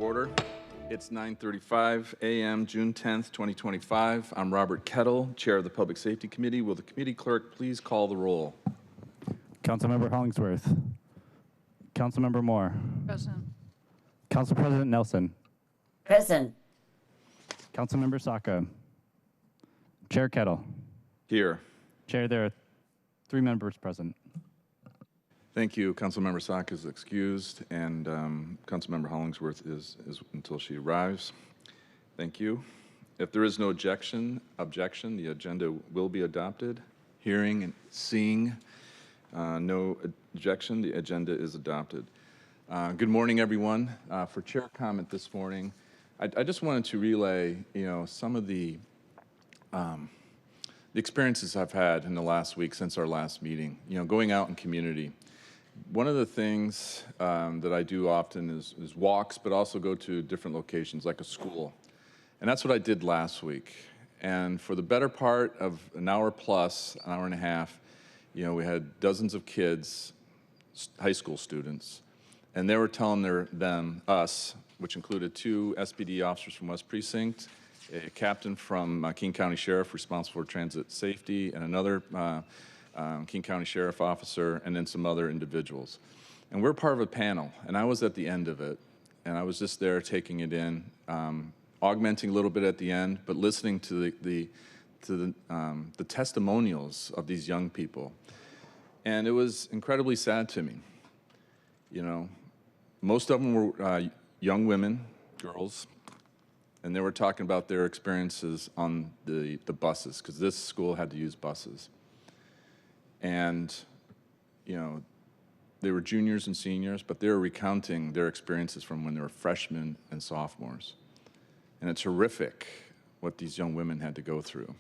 order. It's 9:35 a.m., June 10th, 2025. I'm Robert Kettle, Chair of the Public Safety Committee. Will the committee clerk please call the roll? Councilmember Hollingsworth. Councilmember Moore. Present. Council President Nelson. Present. Councilmember Saka. Chair Kettle. Here. Chair, there are 3 members present. Thank you. Councilmember Saka is excused, and Councilmember Hollingsworth is until she arrives. Thank you. If there is no objection, the agenda will be adopted. Hearing and seeing no objection, the agenda is adopted. Good morning, everyone. For chair comment this morning, I just wanted to relay, some of the experiences I've had in the last week since our last meeting. Going out in community. One of the things that I do often is walks, but also go to different locations like a school. And that's what I did last week. And for the better part of an hour plus, an hour and a half, we had dozens of kids, high school students, and they were telling us, which included 2 SPD officers from West Precinct, a captain from King County Sheriff responsible for transit safety, and another King County Sheriff officer, and then some other individuals. And we're part of a panel, and I was at the end of it, and I was just there taking it in, augmenting a little bit at the end, but listening to the testimonials of these young people. And it was incredibly sad to me. Most of them were young women, girls, and they were talking about their experiences on the buses, because this school had to use buses. And, they were juniors and seniors, but they were recounting their experiences from when they were freshmen and sophomores. And it's horrific what these young women had to go through.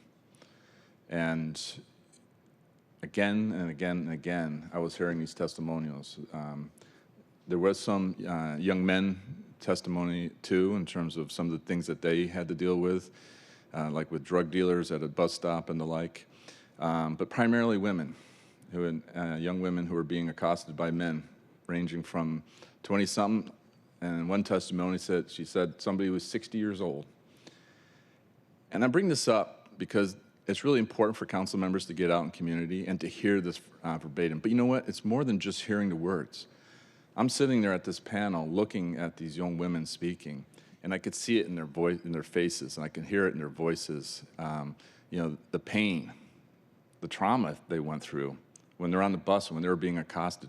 And again and again and again, I was hearing these testimonials. There was some young men testimony too, in terms of some of the things that they had to deal with, like with drug dealers at a bus stop and the like, but primarily women, young women who were being accosted by men, ranging from 20-something, and one testimony she said somebody was 60 years old. And I bring this up because it's really important for council members to get out in community and to hear this verbatim. But you know what? It's more than just hearing the words. I'm sitting there at this panel looking at these young women speaking, and I could see it in their voice, in their faces, and I can hear it in their voices. The pain, the trauma they went through when they're on the bus, when they were being accosted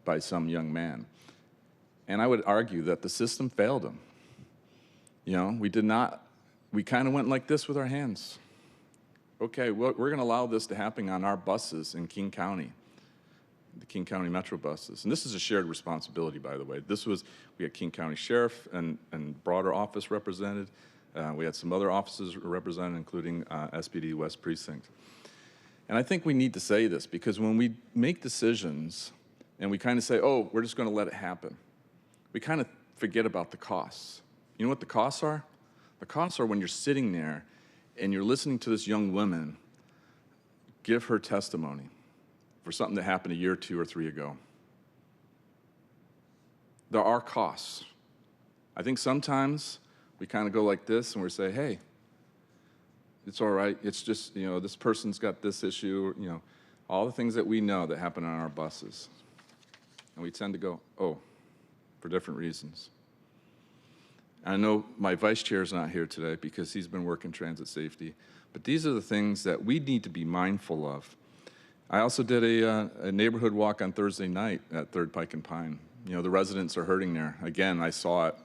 by some young man. And I would argue that the system failed them. We kind of went like this with our hands. Okay, well, we're going to allow this to happen on our buses in King County, the King County Metro buses. And this is a shared responsibility, by the way. We had King County Sheriff and broader office represented. We had some other offices represented, including SPD West Precinct. And I think we need to say this, because when we make decisions and we kind of say, oh, we're just going to let it happen, we kind of forget about the costs. You know what the costs are? The costs are when you're sitting there and you're listening to this young woman give her testimony for something that happened a year, 2 or 3 ago. There are costs. I think sometimes we kind of go like this and we say, hey, it's all right. It's just, this person's got this issue, all the things that we know that happen on our buses. And we tend to go, oh, for different reasons. I know my vice chair is not here today because he's been working transit safety, but these are the things that we need to be mindful of. I also did a neighborhood walk on Thursday night at 3rd Pike and Pine. The residents are hurting there. Again, I saw it.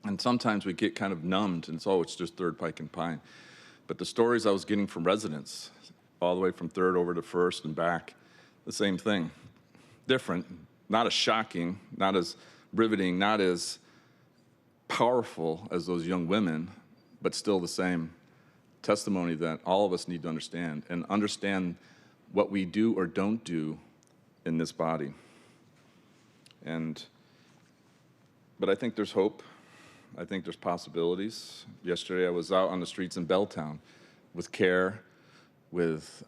And sometimes we get kind of numbed and it's just 3rd Pike and Pine. But the stories I was getting from residents, all the way from 3rd over to 1st and back, the same thing. Different, not as shocking, not as riveting, not as powerful as those young women, but still the same testimony that all of us need to understand what we do or don't do in this body. But I think there's hope. I think there's possibilities. Yesterday I was out on the streets in Belltown with CARE, with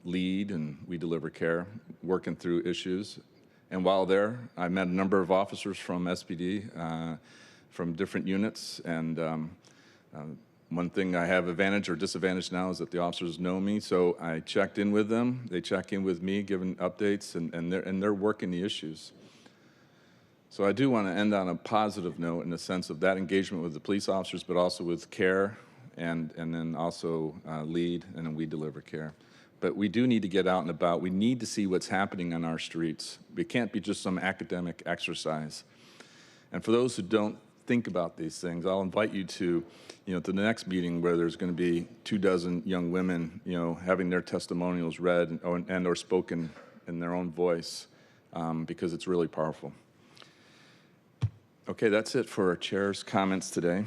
LEAD, and We Deliver Care, working through issues. And while there, I met a number of officers from SPD, from different units. And one thing I have advantage or disadvantage now is that the officers know me, so I checked in with them. They check in with me, giving updates, and they're working the issues. So I do want to end on a positive note in the sense of that engagement with the police officers, but also with care, and then also lead, and then we deliver care. But we do need to get out and about. We need to see what's happening on our streets. It can't be just some academic exercise. And for those who don't think about these things, I'll invite you to the next meeting where there's going to be 24 young women, having their testimonials read and or spoken in their own voice, because it's really powerful. Okay, that's it for our chair's comments today.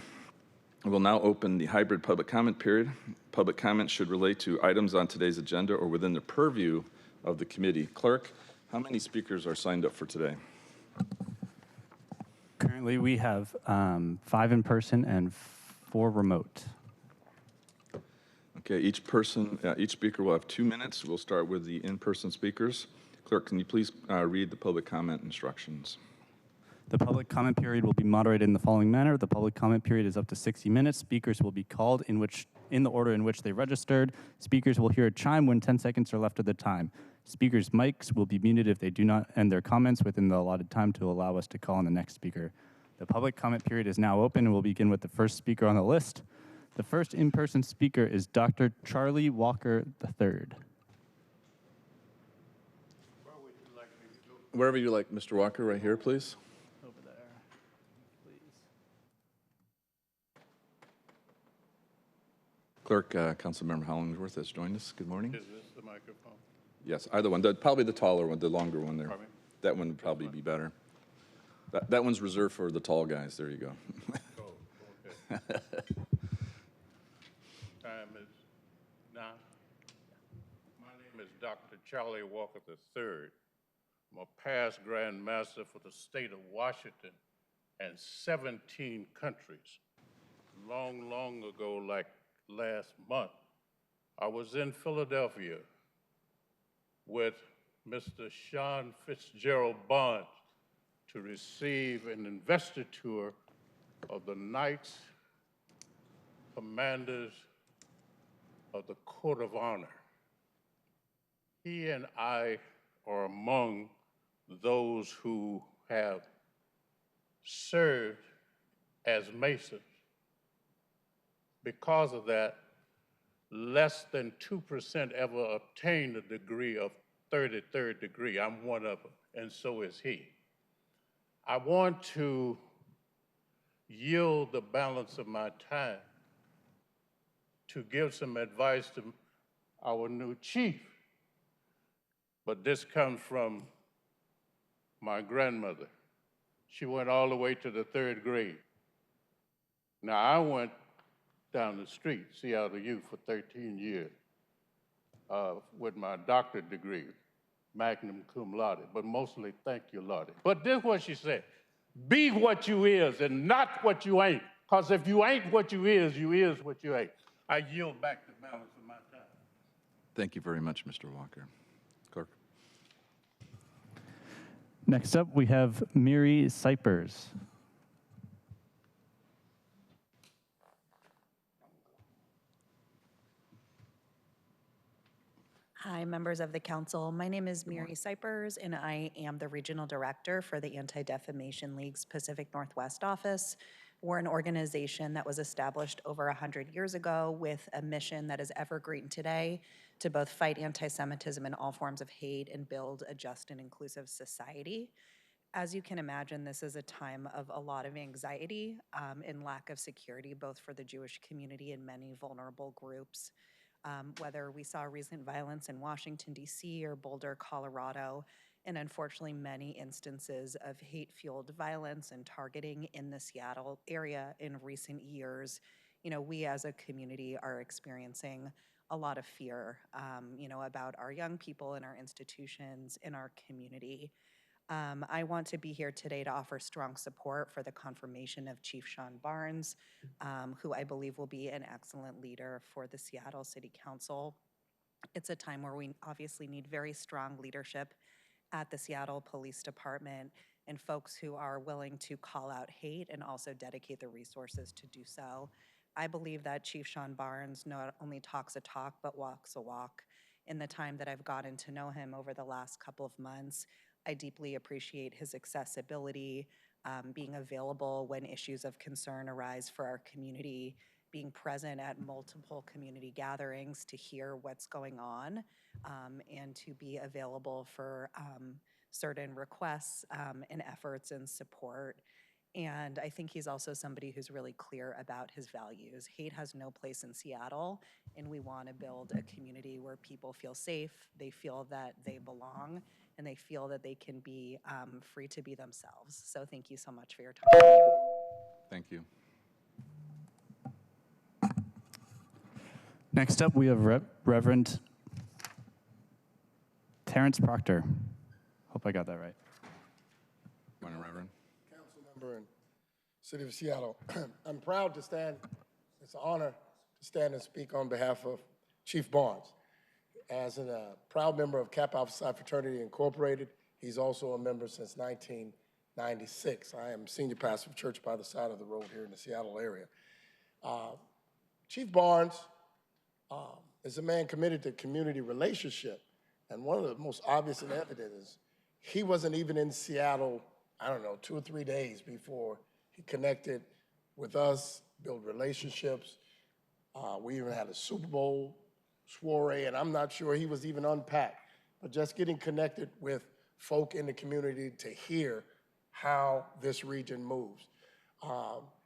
We'll now open the hybrid public comment period. Public comment should relate to items on today's agenda or within the purview of the committee. Clerk, how many speakers are signed up for today? Currently, we have 5 in person and 4 remote. Okay, each speaker will have 2 minutes. We'll start with the in-person speakers. Clerk, can you please read the public comment instructions? The public comment period will be moderated in the following manner. The public comment period is up to 60 minutes. Speakers will be called in the order in which they registered. Speakers will hear a chime when 10 seconds are left of the time. Speakers' mics will be muted if they do not end their comments within the allotted time to allow us to call on the next speaker. The public comment period is now open, and we'll begin with the first speaker on the list. The first in-person speaker is Dr. Charlie Walker III. Wherever you like, Mr. Walker, right here, please. Over there, please. Clerk, Councilmember Hollingsworth has joined us. Good morning. Is this the microphone? Yes, either one. Probably the taller one, the longer one there. Pardon me? That one would probably be better. That one's reserved for the tall guys. There you go. Oh, okay. Time is now. My name is Dr. Charlie Walker III. I'm a past Grand Master for the state of Washington and 17 countries. Long, long ago, like last month, I was in Philadelphia with Mr. Shon Fitzgerald Barnes to receive an investiture of the Knights Commanders of the Court of Honor. He and I are among those who have served as Masons. Because of that, less than 2% ever obtained a degree of 33rd degree. I'm one of them, and so is he. I want to yield the balance of my time to give some advice to our new chief. But this comes from my grandmother. She went all the way to the 3rd grade. Now, I went down the street, Seattle.gov, for 13 years with my doctorate degree, magna cum laude, but mostly thank you, Lordy. But this is what she said: be what you is and not what you ain't. Because if you ain't what you is what you ain't. I yield back the balance of my time. Thank you very much, Mr. Walker. Clerk. Next up, we have Miri Sipers. Hi, members of the council. My name is Miri Sipers, and I am the regional director for the Anti-Defamation League's Pacific Northwest office. We're an organization that was established over 100 years ago with a mission that is evergreen today to both fight anti-Semitism and all forms of hate and build a just and inclusive society. As you can imagine, this is a time of a lot of anxiety and lack of security, both for the Jewish community and many vulnerable groups. Whether we saw recent violence in Washington, D.C. or Boulder, Colorado, and unfortunately many instances of hate-fueled violence and targeting in the Seattle area in recent years, we as a community are experiencing a lot of fear, about our young people in our institutions, in our community. I want to be here today to offer strong support for the confirmation of Chief Shon Barnes, who I believe will be an excellent leader for the Seattle City Council. It's a time where we obviously need very strong leadership at the Seattle Police Department, and folks who are willing to call out hate and also dedicate the resources to do so. I believe that Chief Shon Barnes not only talks a talk, but walks a walk. In the time that I've gotten to know him over the last couple of months, I deeply appreciate his accessibility, being available when issues of concern arise for our community, being present at multiple community gatherings to hear what's going on, and to be available for certain requests and efforts and support. And I think he's also somebody who's really clear about his values. Hate has no place in Seattle, and we want to build a community where people feel safe, they feel that they belong, and they feel that they can be free to be themselves. So thank you so much for your time. Thank you. Next up, we have Reverend Terrence Proctor. Hope I got that right. Morning, Reverend. Council member in City of Seattle. I'm proud to stand, it's an honor to stand and speak on behalf of Chief Barnes. As a proud member of Kappa Alpha Psi Fraternity Incorporated, he's also a member since 1996. I am senior pastor of Church by the Side of the Road here in the Seattle area. Chief Barnes is a man committed to community relationship. And one of the most obvious and evident is he wasn't even in Seattle, I don't know, 2 or 3 days before he connected with us, built relationships. We even had a Super Bowl soiree, and I'm not sure he was even unpacked. But just getting connected with folk in the community to hear how this region moves.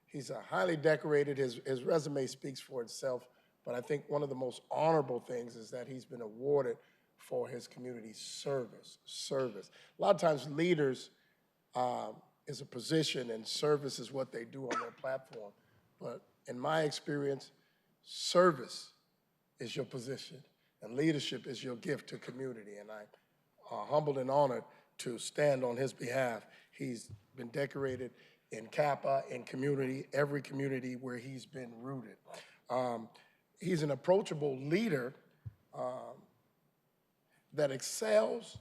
He's a highly decorated, his resume speaks for itself, but I think one of the most honorable things is that he's been awarded for his community service. A lot of times leaders is a position and service is what they do on their platform. But in my experience, service is your position and leadership is your gift to community. And I'm humbled and honored to stand on his behalf. He's been decorated in Kappa, in community, every community where he's been rooted. He's an approachable leader that excels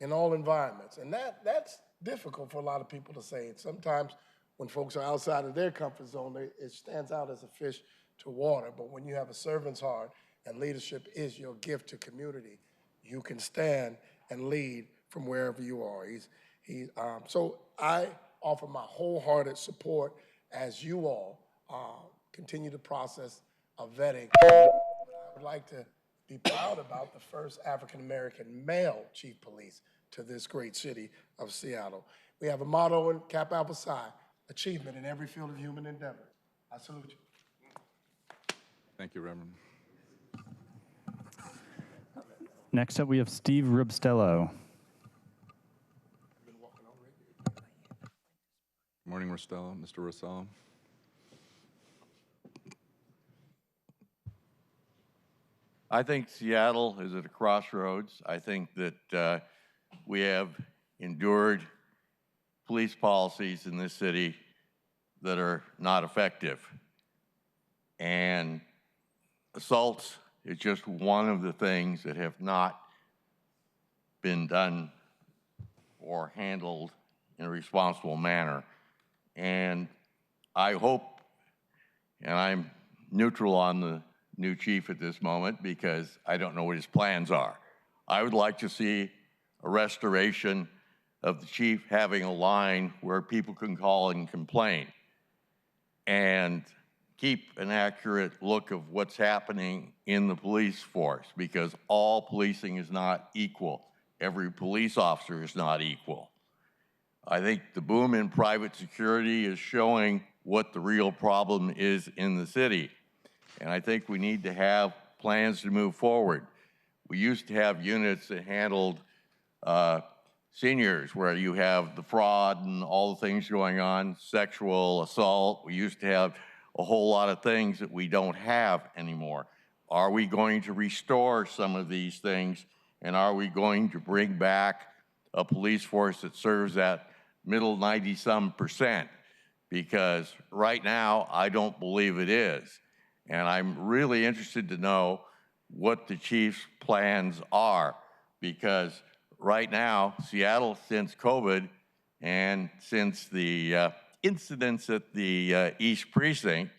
in all environments. And that's difficult for a lot of people to say. And sometimes when folks are outside of their comfort zone, it stands out as a fish to water. But when you have a servant's heart and leadership is your gift to community, you can stand and lead from wherever you are. So I offer my wholehearted support as you all continue the process of vetting. I would like to be proud about the first African-American male chief police to this great city of Seattle. We have a motto in Kappa Alpha Psi, achievement in every field of human endeavor. I salute you. Thank you, Reverend. Next up, we have Steve Rubstello. Good morning, Mr. Rossello. I think Seattle is at a crossroads. I think that we have endured police policies in this city that are not effective. And assaults is just one of the things that have not been done or handled in a responsible manner. And I hope, and I'm neutral on the new chief at this moment because I don't know what his plans are. I would like to see a restoration of the chief having a line where people can call and complain and keep an accurate look of what's happening in the police force, because all policing is not equal. Every police officer is not equal. I think the boom in private security is showing what the real problem is in the city. And I think we need to have plans to move forward. We used to have units that handled seniors, where you have the fraud and all the things going on, sexual assault. We used to have a whole lot of things that we don't have anymore. Are we going to restore some of these things? And are we going to bring back a police force that serves that middle 90-some%? Because right now, I don't believe it is. And I'm really interested to know what the chief's plans are, because right now, Seattle, since COVID and since the incidents at the East Precinct,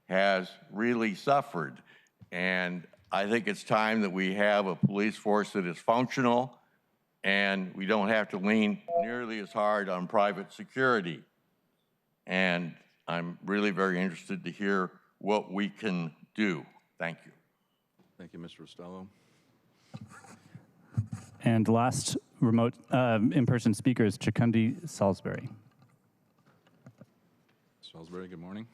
has really suffered. And I think it's time that we have a police force that is functional and we don't have to lean nearly as hard on private security. And I'm really very interested to hear what we can do. Thank you. Thank you, Mr. Rostello. And last remote in-person speaker is Chikundi Salisbury. Salisbury, good morning.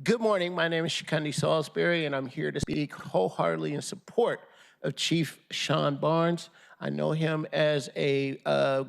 Good morning. My name is Shikundi Salisbury, and I'm here to speak wholeheartedly in support of Chief Shon Barnes. I know him as a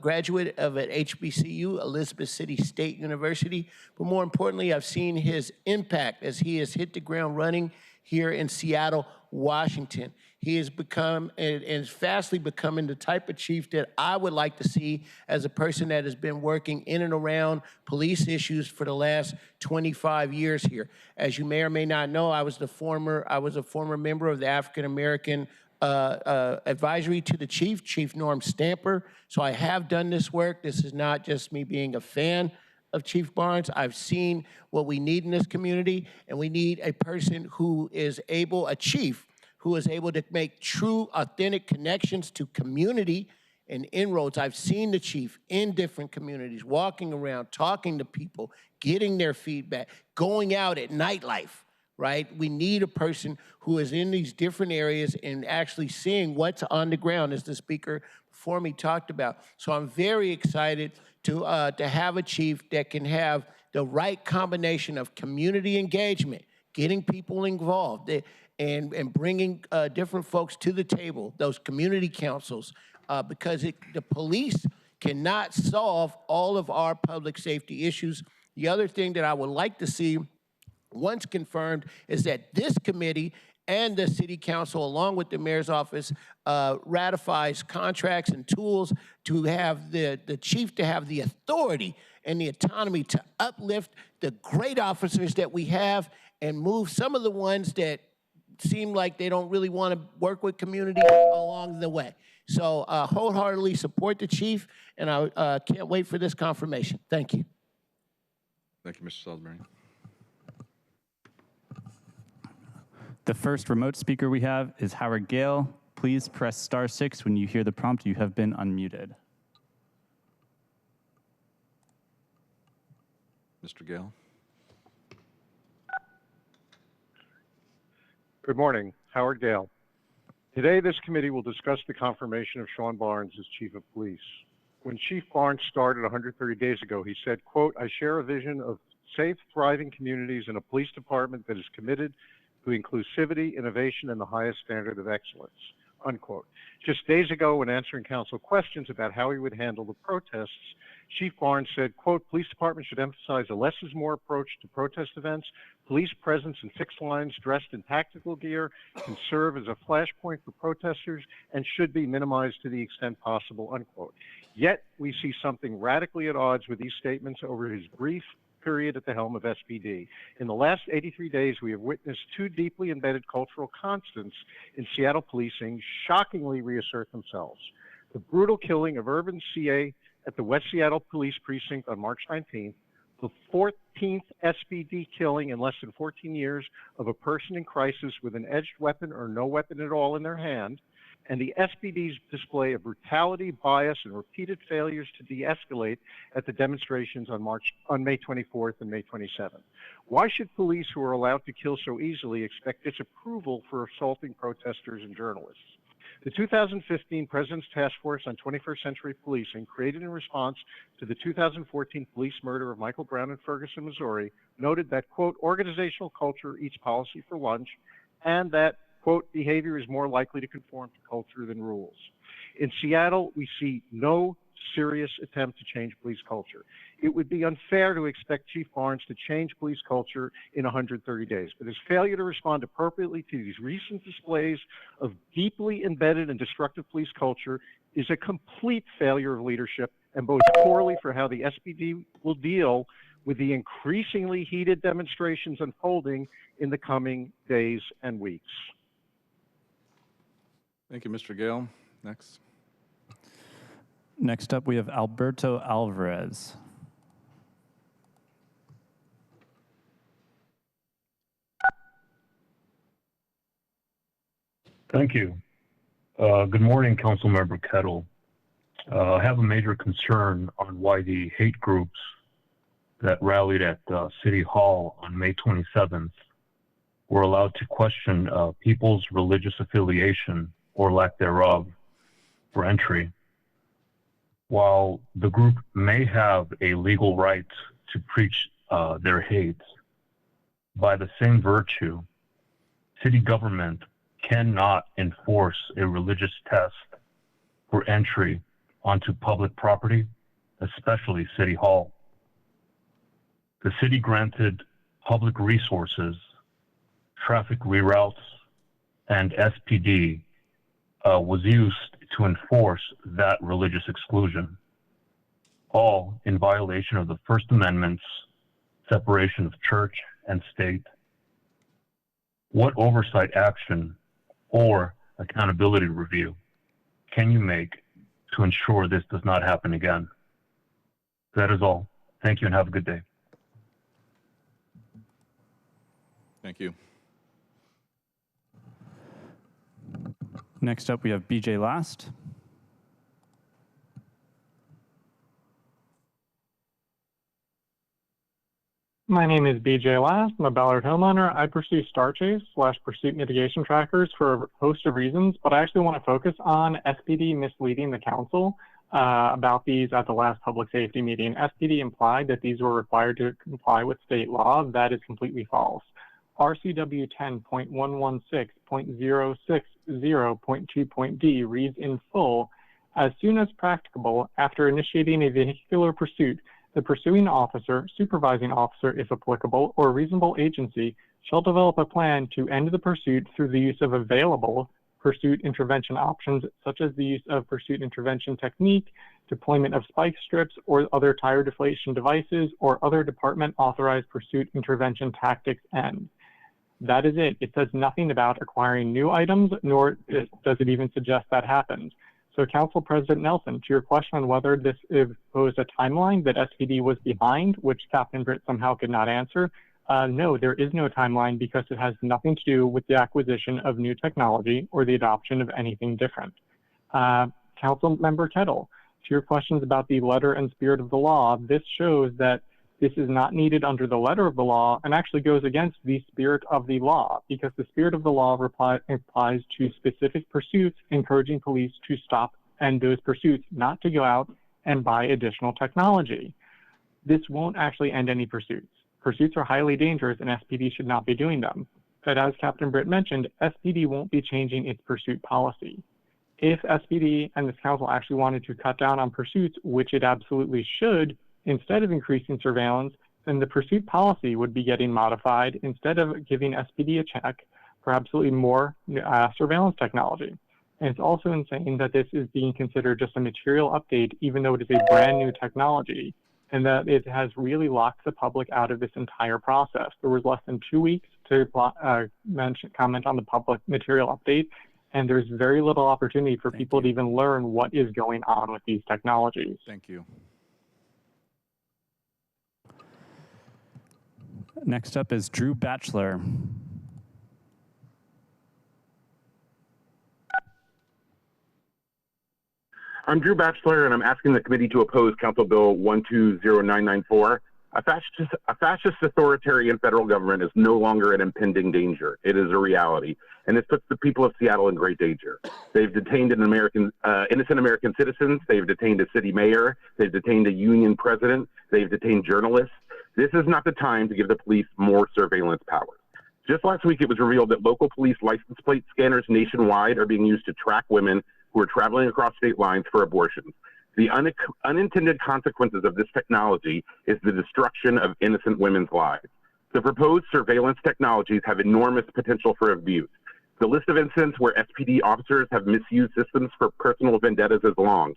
graduate of at HBCU, Elizabeth City State University, but more importantly, I've seen his impact as he has hit the ground running here in Seattle, Washington. He has become and is fastly becoming the type of chief that I would like to see as a person that has been working in and around police issues for the last 25 years here. As you may or may not know, I was a former member of the African American advisory to the chief, Chief Norm Stamper. So I have done this work. This is not just me being a fan of Chief Barnes. I've seen what we need in this community, and we need a person who is able, a chief, who is able to make true, authentic connections to community and inroads. I've seen the chief in different communities, walking around, talking to people, getting their feedback, going out at nightlife, right? We need a person who is in these different areas and actually seeing what's on the ground, as the speaker before me talked about. So I'm very excited to have a chief that can have the right combination of community engagement, getting people involved, and bringing different folks to the table, those community councils, because the police cannot solve all of our public safety issues. The other thing that I would like to see, once confirmed, is that this committee and the city council, along with the mayor's office, ratifies contracts and tools to have the chief to have the authority and the autonomy to uplift the great officers that we have and move some of the ones that seem like they don't really want to work with community along the way. So wholeheartedly support the chief, and I can't wait for this confirmation. Thank you. Thank you, Mr. Salisbury. The first remote speaker we have is Howard Gale. Please press *6 when you hear the prompt. You have been unmuted. Mr. Gale. Good morning, Howard Gale. Today, this committee will discuss the confirmation of Shon Barnes as Chief of Police. When Chief Barnes started 130 days ago, he said, quote, "I share a vision of safe, thriving communities and a police department that is committed to inclusivity, innovation, and the highest standard of excellence," unquote. Just days ago, when answering council questions about how he would handle the protests, Chief Barnes said, quote, "Police department should emphasize a less is more approach to protest events. Police presence in fixed lines dressed in tactical gear can serve as a flashpoint for protesters and should be minimized to the extent possible," unquote. Yet, we see something radically at odds with these statements over his brief period at the helm of SPD. In the last 83 days, we have witnessed two deeply embedded cultural constants in Seattle policing shockingly reassert themselves. The brutal killing of urban CA at the West Seattle Police Precinct on March 19th, the 14th SPD killing in less than 14 years of a person in crisis with an edged weapon or no weapon at all in their hand, and the SPD's display of brutality, bias, and repeated failures to de-escalate at the demonstrations on May 24th and May 27th. Why should police who are allowed to kill so easily expect disapproval for assaulting protesters and journalists? The 2015 President's Task Force on 21st Century Policing, created in response to the 2014 police murder of Michael Brown in Ferguson, Missouri, noted that, quote, "Organizational culture eats policy for lunch," and that, quote, "behavior is more likely to conform to culture than rules." In Seattle, we see no serious attempt to change police culture. It would be unfair to expect Chief Barnes to change police culture in 130 days, but his failure to respond appropriately to these recent displays of deeply embedded and destructive police culture is a complete failure of leadership and bodes poorly for how the SPD will deal with the increasingly heated demonstrations unfolding in the coming days and weeks. Thank you, Mr. Gale. Next. Next up, we have Alberto Alvarez. Thank you. Good morning, Councilmember Kettle. I have a major concern on why the hate groups that rallied at City Hall on May 27th were allowed to question people's religious affiliation or lack thereof for entry. While the group may have a legal right to preach their hate, by the same virtue, city government cannot enforce a religious test for entry onto public property, especially City Hall. The city granted public resources, traffic reroutes, and SPD was used to enforce that religious exclusion, all in violation of the First Amendment's separation of church and state. What oversight action or accountability review can you make to ensure this does not happen again? That is all. Thank you and have a good day. Thank you. Next up, we have BJ Last. My name is BJ Last. I'm a Ballard homeowner. I pursue Star Chase / pursuit mitigation trackers for a host of reasons, but I actually want to focus on SPD misleading the council about these at the last public safety meeting. SPD implied that these were required to comply with state law. That is completely false. RCW 10.116.060.2.d reads in full, as soon as practicable after initiating a vehicular pursuit, the pursuing officer, supervising officer if applicable, or reasonable agency shall develop a plan to end the pursuit through the use of available pursuit intervention options, such as the use of pursuit intervention technique, deployment of spike strips or other tire deflation devices, or other department authorized pursuit intervention tactics end. That is it. It says nothing about acquiring new items, nor does it even suggest that happens. So Council President Nelson, to your question on whether this posed a timeline that SPD was behind, which Captain Britt somehow could not answer, no, there is no timeline because it has nothing to do with the acquisition of new technology or the adoption of anything different. Council Member Kettle, to your questions about the letter and spirit of the law, this shows that this is not needed under the letter of the law and actually goes against the spirit of the law, because the spirit of the law applies to specific pursuits, encouraging police to stop and those pursuits, not to go out and buy additional technology. This won't actually end any pursuits. Pursuits are highly dangerous and SPD should not be doing them. But as Captain Britt mentioned, SPD won't be changing its pursuit policy. If SPD and this council actually wanted to cut down on pursuits, which it absolutely should, instead of increasing surveillance, then the pursuit policy would be getting modified instead of giving SPD a check for absolutely more surveillance technology. And it's also insane that this is being considered just a material update, even though it is a brand new technology, and that it has really locked the public out of this entire process. There was less than 2 weeks to comment on the public material update, and there's very little opportunity for people to even learn what is going on with these technologies. Thank you. Next up is Drew Batchelor. I'm Drew Batchelor, and I'm asking the committee to oppose Council Bill 120994. A fascist authoritarian federal government is no longer an impending danger. It is a reality, and this puts the people of Seattle in great danger. They've detained innocent American citizens. They've detained a city mayor. They've detained a union president. They've detained journalists. This is not the time to give the police more surveillance powers. Just last week, it was revealed that local police license plate scanners nationwide are being used to track women who are traveling across state lines for abortions. The unintended consequences of this technology is the destruction of innocent women's lives. The proposed surveillance technologies have enormous potential for abuse. The list of incidents where SPD officers have misused systems for personal vendettas is long,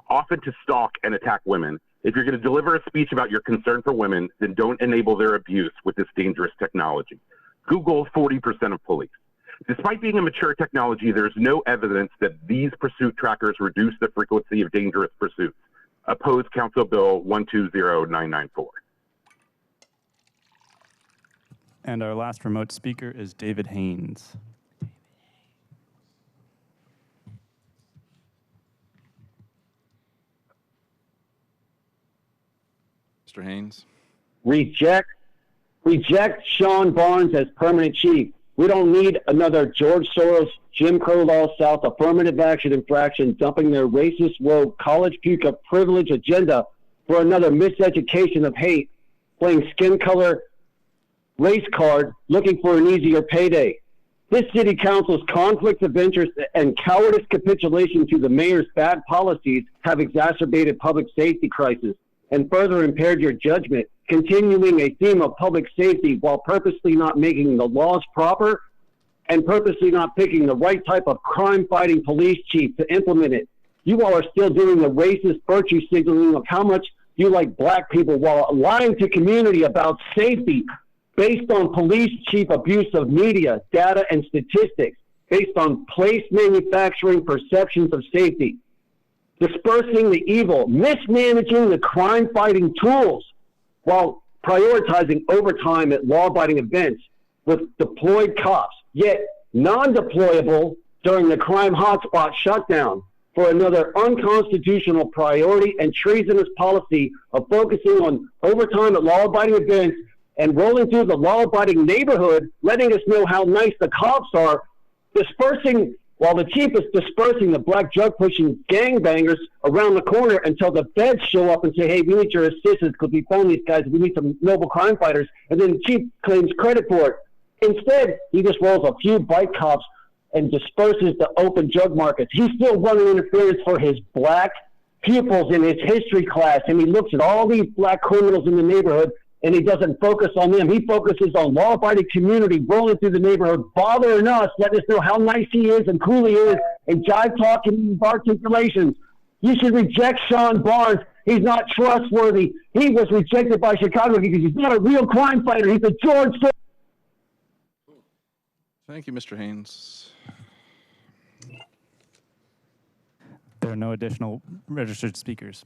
often to stalk and attack women. If you're going to deliver a speech about your concern for women, then don't enable their abuse with this dangerous technology. Google 40% of police. Despite being a mature technology, there's no evidence that these pursuit trackers reduce the frequency of dangerous pursuits. Oppose Council Bill 120994. And our last remote speaker is David Haynes. Mr. Haynes. Reject Shon Barnes as permanent chief. We don't need another George Soros, Jim Crow law South affirmative action infraction dumping their racist, woke, college puke of privilege agenda for another miseducation of hate, playing skin color race card, looking for an easier payday. This city council's conflicts of interest and cowardice capitulation to the mayor's bad policies have exacerbated public safety crisis and further impaired your judgment, continuing a theme of public safety while purposely not making the laws proper and purposely not picking the right type of crime-fighting police chief to implement it. You all are still doing the racist virtue signaling of how much you like black people while lying to community about safety based on police chief abuse of media, data, and statistics, based on place manufacturing perceptions of safety, dispersing the evil, mismanaging the crime-fighting tools, while prioritizing overtime at law-abiding events with deployed cops, yet non-deployable during the crime hotspot shutdown for another unconstitutional priority and treasonous policy of focusing on overtime at law-abiding events and rolling through the law-abiding neighborhood, letting us know how nice the cops are, dispersing, while the chief is dispersing the black drug-pushing gangbangers around the corner until the feds show up and say, hey, we need your assistance because we found these guys, we need some noble crime fighters, and then the chief claims credit for it. Instead, he just rolls a few bike cops and disperses the open drug markets. He's still running interference for his black pupils in his history class, and he looks at all these black criminals in the neighborhood, and he doesn't focus on them. He focuses on law-abiding community rolling through the neighborhood, bothering us, letting us know how nice he is and cool he is, and jive talking articulations. You should reject Shon Barnes. He's not trustworthy. He was rejected by Chicago because he's not a real crime fighter. He's a George Soros. Thank you, Mr. Haynes. There are no additional registered speakers.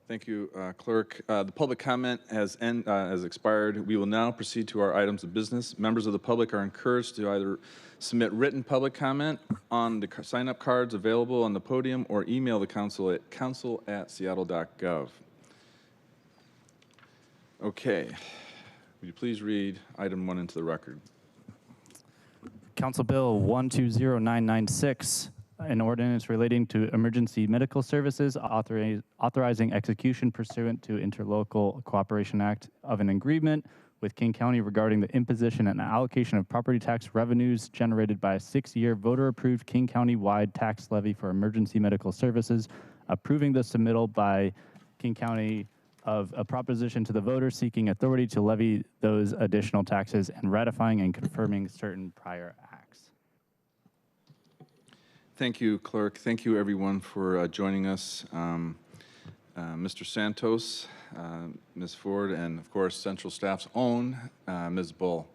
Thank you, Clerk. The public comment has expired. We will now proceed to our items of business. Members of the public are encouraged to either submit written public comment on the sign-up cards available on the podium or email the council at council@seattle.gov. Okay. Would you please read item 1 into the record? Council Bill 120996. An ordinance relating to emergency medical services, authorizing execution pursuant to Interlocal Cooperation Act of an agreement with King County regarding the imposition and allocation of property tax revenues generated by a 6-year voter-approved King County-wide tax levy for emergency medical services, approving the submittal by King County of a proposition to the voters seeking authority to levy those additional taxes, and ratifying and confirming certain prior acts. Thank you, Clerk. Thank you, everyone, for joining us. Mr. Santos, Ms. Ford, and, of course, Central Staff's own Ms. Bull.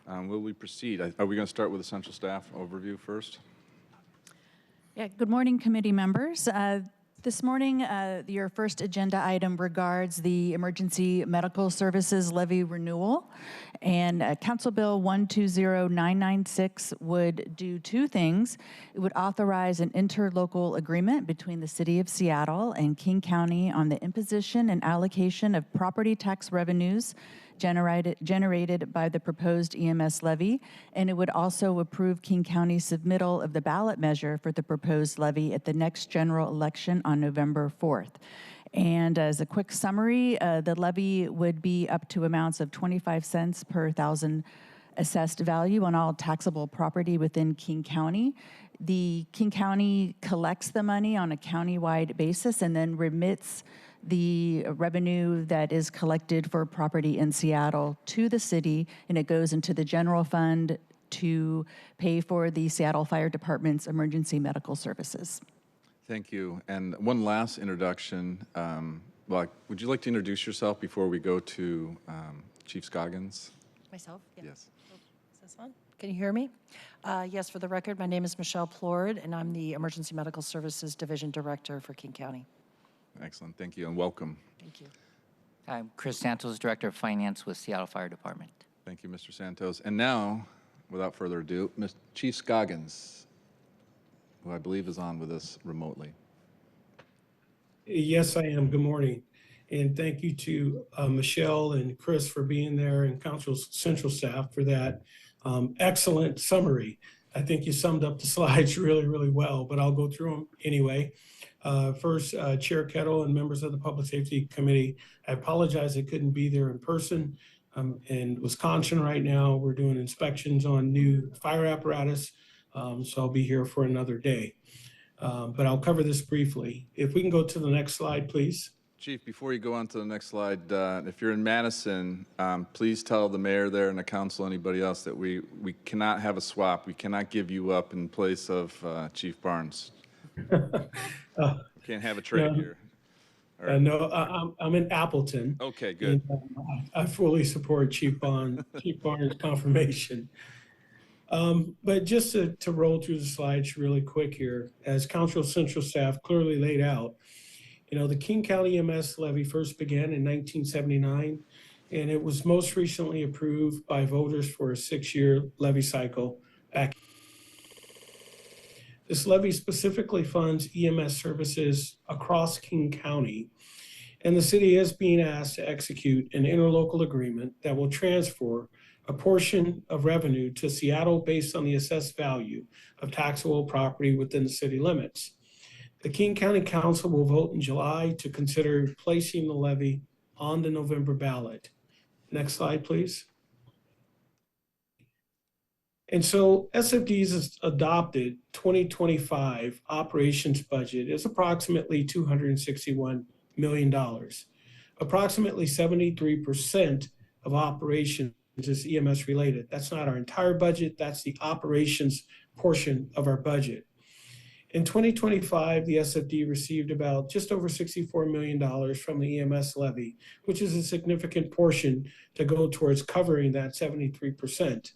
Will we proceed? Are we going to start with the Central Staff overview first? Yeah, good morning, committee members. This morning, your first agenda item regards the Emergency Medical Services Levy Renewal. And Council Bill 120996 would do two things. It would authorize an interlocal agreement between the City of Seattle and King County on the imposition and allocation of property tax revenues generated by the proposed EMS levy, and it would also approve King County's submittal of the ballot measure for the proposed levy at the next general election on November 4th. And as a quick summary, the levy would be up to amounts of 25 cents per 1,000 assessed value on all taxable property within King County. The King County collects the money on a county-wide basis and then remits the revenue that is collected for property in Seattle to the city, and it goes into the general fund to pay for the Seattle Fire Department's emergency medical services. Thank you. And one last introduction. well, would you like to introduce yourself before we go to Chief Scoggins? Myself? Yeah. Yes. Is this on? Can you hear me? Yes, for the record, my name is Michelle Plord, and I'm the Emergency Medical Services Division Director for King County. Excellent. Thank you, and welcome. Thank you. I'm Chris Santos, Director of Finance with Seattle Fire Department. Thank you, Mr. Santos. And now, without further ado, Chief Scoggins, who I believe is on with us remotely. Yes, I am. Good morning. And thank you to Michelle and Chris for being there, and Council Central staff for that excellent summary. I think you summed up the slides really, really well, but I'll go through them anyway. First, Chair Kettle and members of the Public Safety Committee, I apologize I couldn't be there in person. In Wisconsin right now, we're doing inspections on new fire apparatus, so I'll be here for another day. But I'll cover this briefly. If we can go to the next slide, please. Chief, before you go on to the next slide, if you're in Madison, please tell the mayor there and the council, anybody else, that we cannot have a swap. We cannot give you up in place of Chief Barnes. Can't have a trade here. Right. No, I'm in Appleton. Okay, good. And, I fully support Chief Barnes' confirmation. But just to roll through the slides really quick here, as Council Central staff clearly laid out, the King County EMS levy first began in 1979, and it was most recently approved by voters for a 6-year levy cycle back. This levy specifically funds EMS services across King County, and the city is being asked to execute an interlocal agreement that will transfer a portion of revenue to Seattle based on the assessed value of taxable property within the city limits. The King County Council will vote in July to consider placing the levy on the November ballot. Next slide, please. And so SFD's adopted 2025 operations budget is approximately $261 million. Approximately 73% of operations is EMS related. That's not our entire budget, that's the operations portion of our budget. In 2025, the SFD received about just over $64 million from the EMS levy, which is a significant portion to go towards covering that 73%.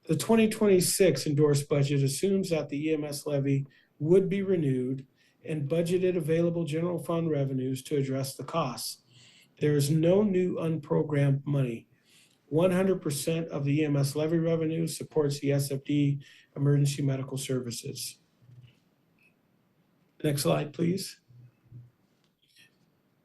The 2026 endorsed budget assumes that the EMS levy would be renewed and budgeted available general fund revenues to address the costs. There is no new unprogrammed money. 100% of the EMS levy revenue supports the SFD emergency medical services. Next slide, please.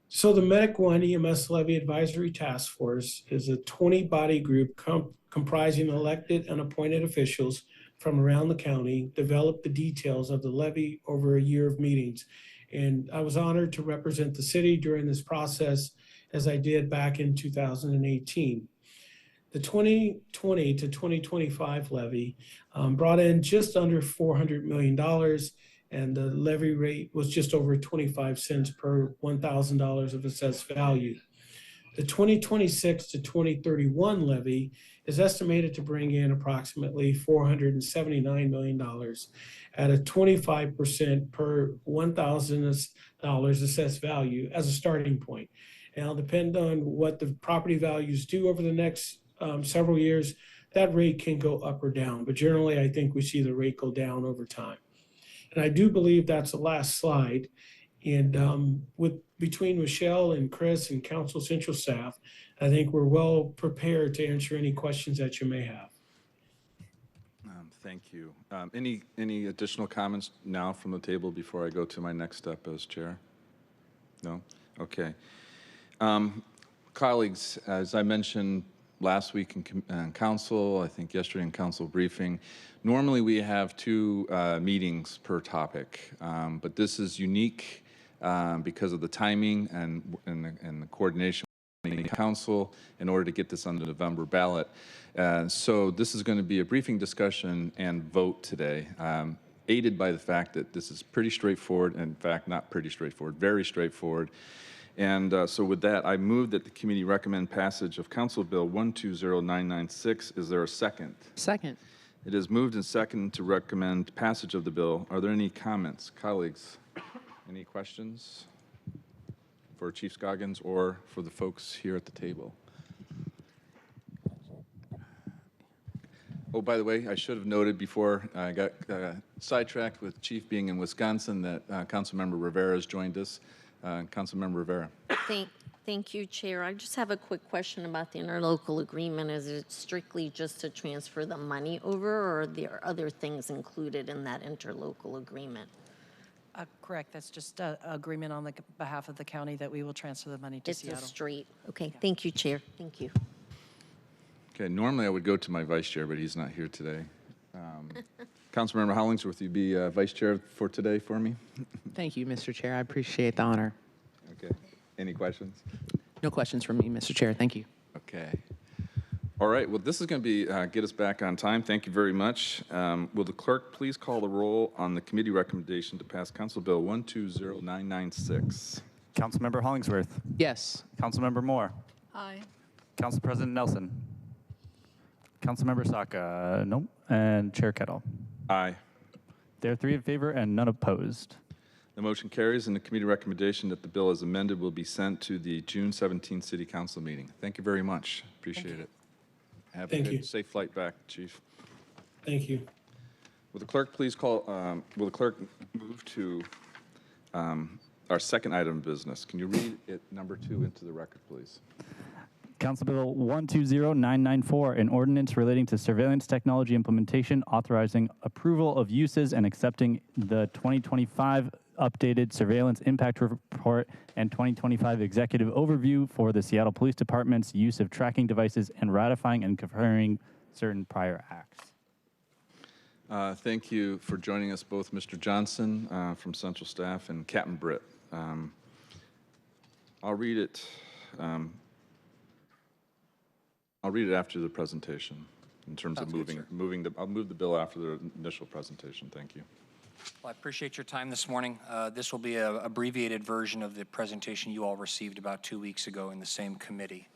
So the Medic One EMS Levy Advisory Task Force is a 20-body group comprising elected and appointed officials from around the county, developed the details of the levy over a year of meetings. And I was honored to represent the city during this process, as I did back in 2018. The 2020 to 2025 levy brought in just under $400 million, and the levy rate was just over 25 cents per $1,000 of assessed value. The 2026 to 2031 levy is estimated to bring in approximately $479 million at a 25% per $1,000 assessed value as a starting point. And it'll depend on what the property values do over the next several years. That rate can go up or down, but generally I think we see the rate go down over time. And I do believe that's the last slide. And between Michelle and Chris and Council Central staff, I think we're well prepared to answer any questions that you may have. Thank you. Any additional comments now from the table before I go to my next step as chair? No? Okay. Colleagues, as I mentioned last week in council, I think yesterday in council briefing, normally we have 2 meetings per topic, but this is unique because of the timing and the coordination with the council in order to get this on the November ballot. So this is going to be a briefing discussion and vote today, aided by the fact that this is pretty straightforward, in fact, not pretty straightforward, very straightforward. And so with that, I move that the committee recommend passage of Council Bill 120996. Is there a second? Second. It is moved and seconded to recommend passage of the bill. Are there any comments? Colleagues, any questions? for Chief Scoggins or for the folks here at the table? Oh, by the way, I should have noted before I got sidetracked with Chief being in Wisconsin that Councilmember Rivera has joined us. Councilmember Rivera. Thank you, Chair. I just have a quick question about the interlocal agreement. Is it strictly just to transfer the money over, or are there other things included in that interlocal agreement? Correct. That's just an agreement on the behalf of the county that we will transfer the money to Seattle. It's a straight. Okay. Yeah. Thank you, Chair. Thank you. Okay. Normally I would go to my vice chair, but he's not here today. Councilmember Hollingsworth, you be vice chair for today for me? Thank you, Mr. Chair. I appreciate the honor. Okay. Any questions? No questions from me, Mr. Chair. Thank you. Okay. All right. Well, this is going to be get us back on time. Thank you very much. Will the clerk please call the roll on the committee recommendation to pass Council Bill 120996? Councilmember Hollingsworth. Yes. Councilmember Moore. Aye. Council President Nelson. Councilmember Saka. No. And Chair Kettle. Aye. There are 3 in favor and none opposed. The motion carries, and the committee recommendation that the bill as amended will be sent to the June 17th City Council meeting. Thank you very much. Appreciate it. Have a good, safe flight back, Chief. Thank you. Will the clerk please call, will the clerk move to our second item of business? Can you read it number 2 into the record, please? Council Bill 120994, an ordinance relating to surveillance technology implementation, authorizing approval of uses and accepting the 2025 updated surveillance impact report and 2025 executive overview for the Seattle Police Department's use of tracking devices and ratifying and confirming certain prior acts. Thank you for joining us both, Mr. Johnson from Central Staff and Captain Britt. I'll read it. I'll read it after the presentation in terms of I'll move the bill after the initial presentation. Thank you. Well, I appreciate your time this morning. This will be an abbreviated version of the presentation you all received about 2 weeks ago in the same committee.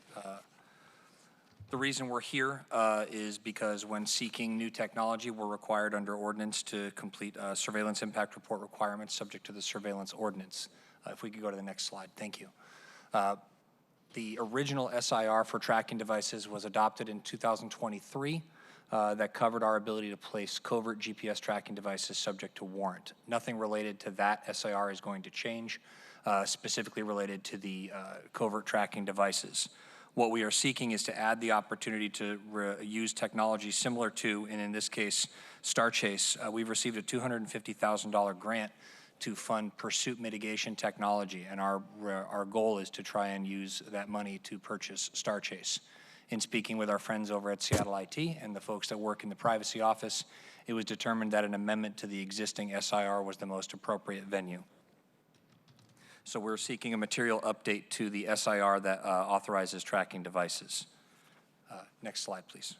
The reason we're here is because when seeking new technology, we're required under ordinance to complete surveillance impact report requirements subject to the surveillance ordinance. If we could go to the next slide. Thank you. The original SIR for tracking devices was adopted in 2023 that covered our ability to place covert GPS tracking devices subject to warrant. Nothing related to that SIR is going to change, specifically related to the covert tracking devices. What we are seeking is to add the opportunity to use technology similar to, and in this case, StarChase. We've received a $250,000 grant to fund pursuit mitigation technology, and our goal is to try and use that money to purchase StarChase. In speaking with our friends over at Seattle IT and the folks that work in the privacy office, it was determined that an amendment to the existing SIR was the most appropriate venue. So we're seeking a material update to the SIR that authorizes tracking devices. Next slide, please.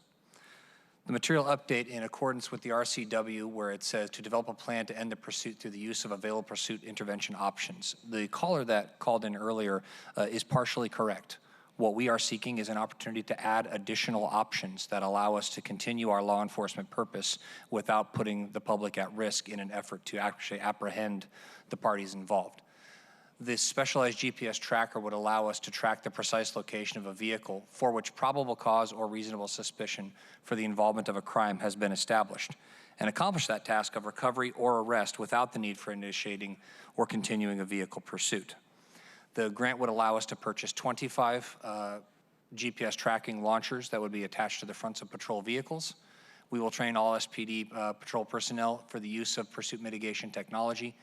The material update in accordance with the RCW, where it says to develop a plan to end the pursuit through the use of available pursuit intervention options. The caller that called in earlier is partially correct. What we are seeking is an opportunity to add additional options that allow us to continue our law enforcement purpose without putting the public at risk in an effort to actually apprehend the parties involved. This specialized GPS tracker would allow us to track the precise location of a vehicle for which probable cause or reasonable suspicion for the involvement of a crime has been established, and accomplish that task of recovery or arrest without the need for initiating or continuing a vehicle pursuit. The grant would allow us to purchase 25 GPS tracking launchers that would be attached to the fronts of patrol vehicles. We will train all SPD patrol personnel for the use of pursuit mitigation technology.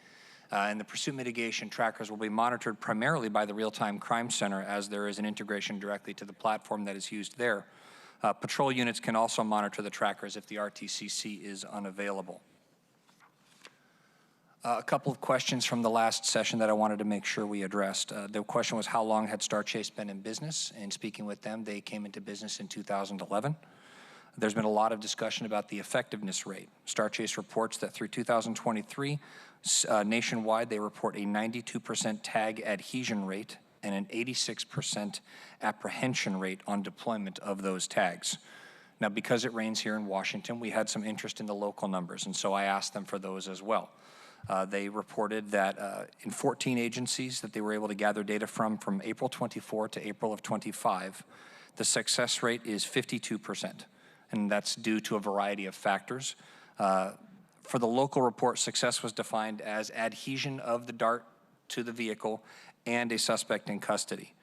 And the pursuit mitigation trackers will be monitored primarily by the Real-Time Crime Center, as there is an integration directly to the platform that is used there. Patrol units can also monitor the trackers if the RTCC is unavailable. A couple of questions from the last session that I wanted to make sure we addressed. The question was, how long had StarChase been in business? In speaking with them, they came into business in 2011. There's been a lot of discussion about the effectiveness rate. StarChase reports that through 2023, nationwide, they report a 92% tag adhesion rate and an 86% apprehension rate on deployment of those tags. Now, because it rains here in Washington, we had some interest in the local numbers, and so I asked them for those as well. They reported that in 14 agencies that they were able to gather data from April 24 to April of 25, the success rate is 52%, and that's due to a variety of factors. For the local report, success was defined as adhesion of the dart to the vehicle and a suspect in custody.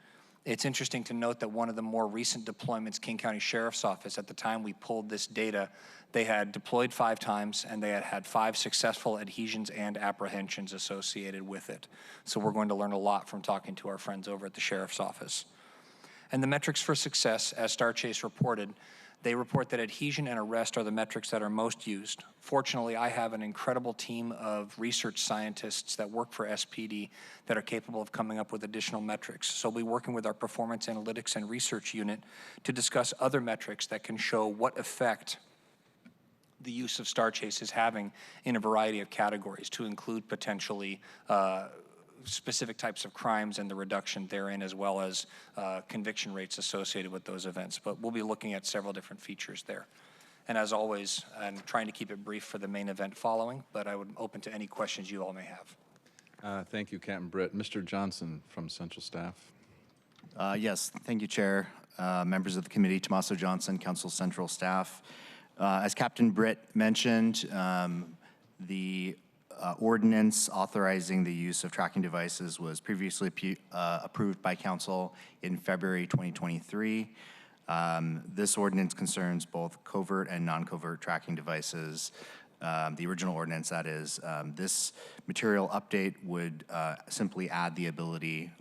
It's interesting to note that one of the more recent deployments, King County Sheriff's Office, at the time we pulled this data, they had deployed 5 times and they had had 5 successful adhesions and apprehensions associated with it. So we're going to learn a lot from talking to our friends over at the Sheriff's Office. And the metrics for success, as Star Chase reported, they report that adhesion and arrest are the metrics that are most used. Fortunately, I have an incredible team of research scientists that work for SPD that are capable of coming up with additional metrics. So we'll be working with our performance analytics and research unit to discuss other metrics that can show what effect the use of Star Chase is having in a variety of categories, to include potentially specific types of crimes and the reduction therein, as well as conviction rates associated with those events. But we'll be looking at several different features there. And as always, I'm trying to keep it brief for the main event following, but I would open to any questions you all may have. Thank you, Captain Britt. Mr. Johnson from Central Staff. Yes, thank you, Chair. Members of the committee, Tommaso Johnson, Council Central Staff. As Captain Britt mentioned, the ordinance authorizing the use of tracking devices was previously approved by Council in February 2023. This ordinance concerns both covert and non-covert tracking devices. The original ordinance, that is, this material update would simply add the ability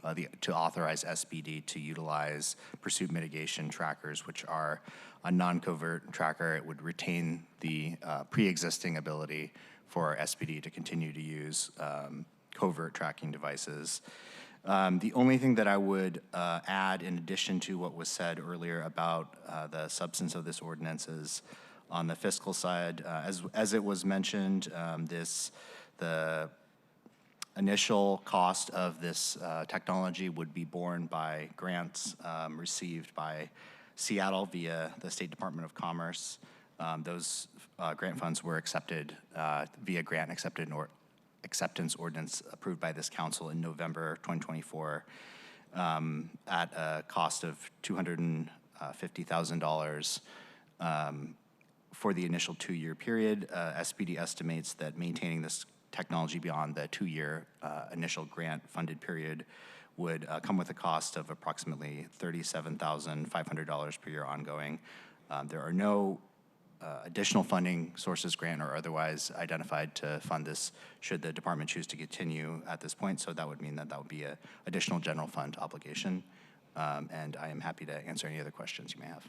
to authorize SPD to utilize pursuit mitigation trackers, which are a non-covert tracker. It would retain the pre-existing ability for SPD to continue to use covert tracking devices. The only thing that I would add, in addition to what was said earlier about the substance of this ordinance, is on the fiscal side. As it was mentioned, the initial cost of this technology would be borne by grants received by Seattle via the State Department of Commerce. Those grant funds were accepted via grant acceptance ordinance approved by this council in November 2024 at a cost of $250,000 for the initial 2-year period. SPD estimates that maintaining this technology beyond the 2-year initial grant funded period would come with a cost of approximately $37,500 per year ongoing. There are no additional funding sources, grant or otherwise, identified to fund this should the department choose to continue at this point. So that would mean that would be an additional general fund obligation. And I am happy to answer any other questions you may have.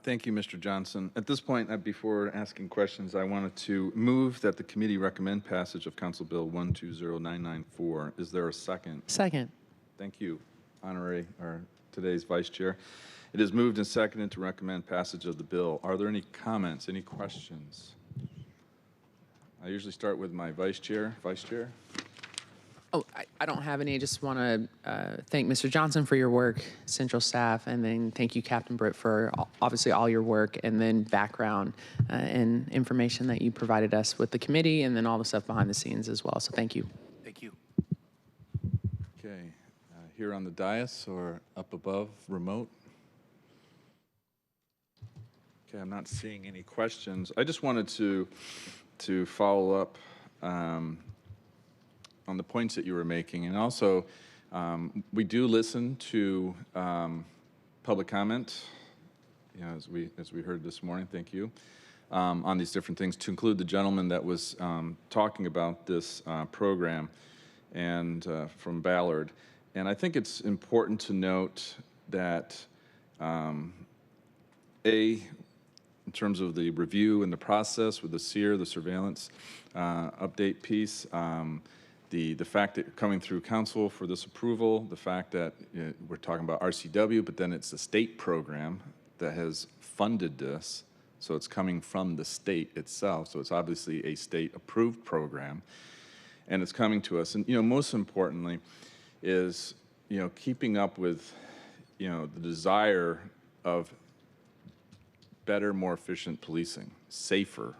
Thank you, Mr. Johnson. At this point, before asking questions, I wanted to move that the committee recommend passage of Council Bill 120994. Is there a second? Second. Thank you, today's Vice Chair. It is moved and seconded to recommend passage of the bill. Are there any comments, any questions? I usually start with my Vice Chair. Vice Chair? Oh, I don't have any. I just want to thank Mr. Johnson for your work, Central Staff, and then thank you, Captain Britt, for obviously all your work and then background and information that you provided us with the committee and then all the stuff behind the scenes as well. So thank you. Thank you. Okay. Here on the dais or up above, remote? Okay, I'm not seeing any questions. I just wanted to follow up on the points that you were making, and also we do listen to public comment, as we heard this morning. Thank you on these different things. To include the gentleman that was talking about this program, and from Ballard, and I think it's important to note that in terms of the review and the process with the SEER, the surveillance update piece, the fact that coming through council for this approval, the fact that we're talking about RCW, but then it's the state program that has funded this, so it's coming from the state itself, so it's obviously a state-approved program, and it's coming to us. And most importantly is keeping up with the desire of better, more efficient policing, safer.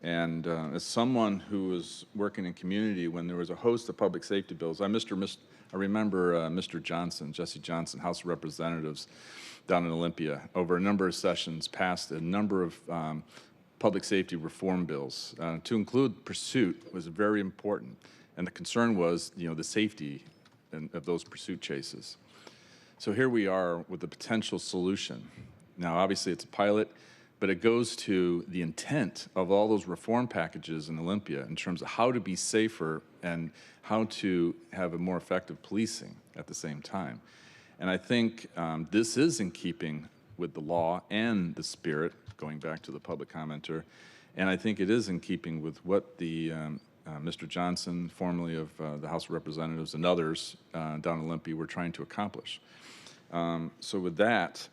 And as someone who was working in community when there was a host of public safety bills, I remember Mr. Johnson, Jesse Johnson, House of Representatives down in Olympia, over a number of sessions passed a number of public safety reform bills. To include pursuit was very important, and the concern was, the safety of those pursuit chases. So here we are with a potential solution. Now, obviously, it's a pilot, but it goes to the intent of all those reform packages in Olympia in terms of how to be safer and how to have a more effective policing at the same time. And I think this is in keeping with the law and the spirit, going back to the public commenter, and I think it is in keeping with what the Mr. Johnson, formerly of the House of Representatives, and others down in Olympia were trying to accomplish. So with that,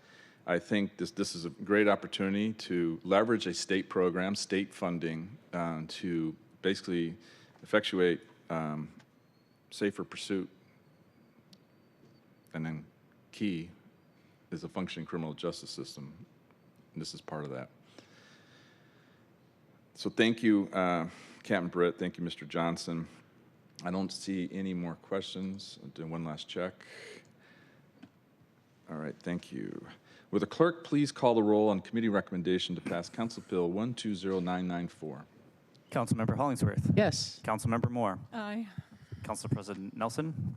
I think this is a great opportunity to leverage a state program, state funding, to basically effectuate safer pursuit. And then key is a functioning criminal justice system. And this is part of that. So thank you, Captain Britt. Thank you, Mr. Johnson. I don't see any more questions. I'll do one last check. All right, thank you. Will the clerk please call the roll on committee recommendation to pass Council Bill 120994? Councilmember Hollingsworth. Yes. Councilmember Moore. Aye. Council President Nelson.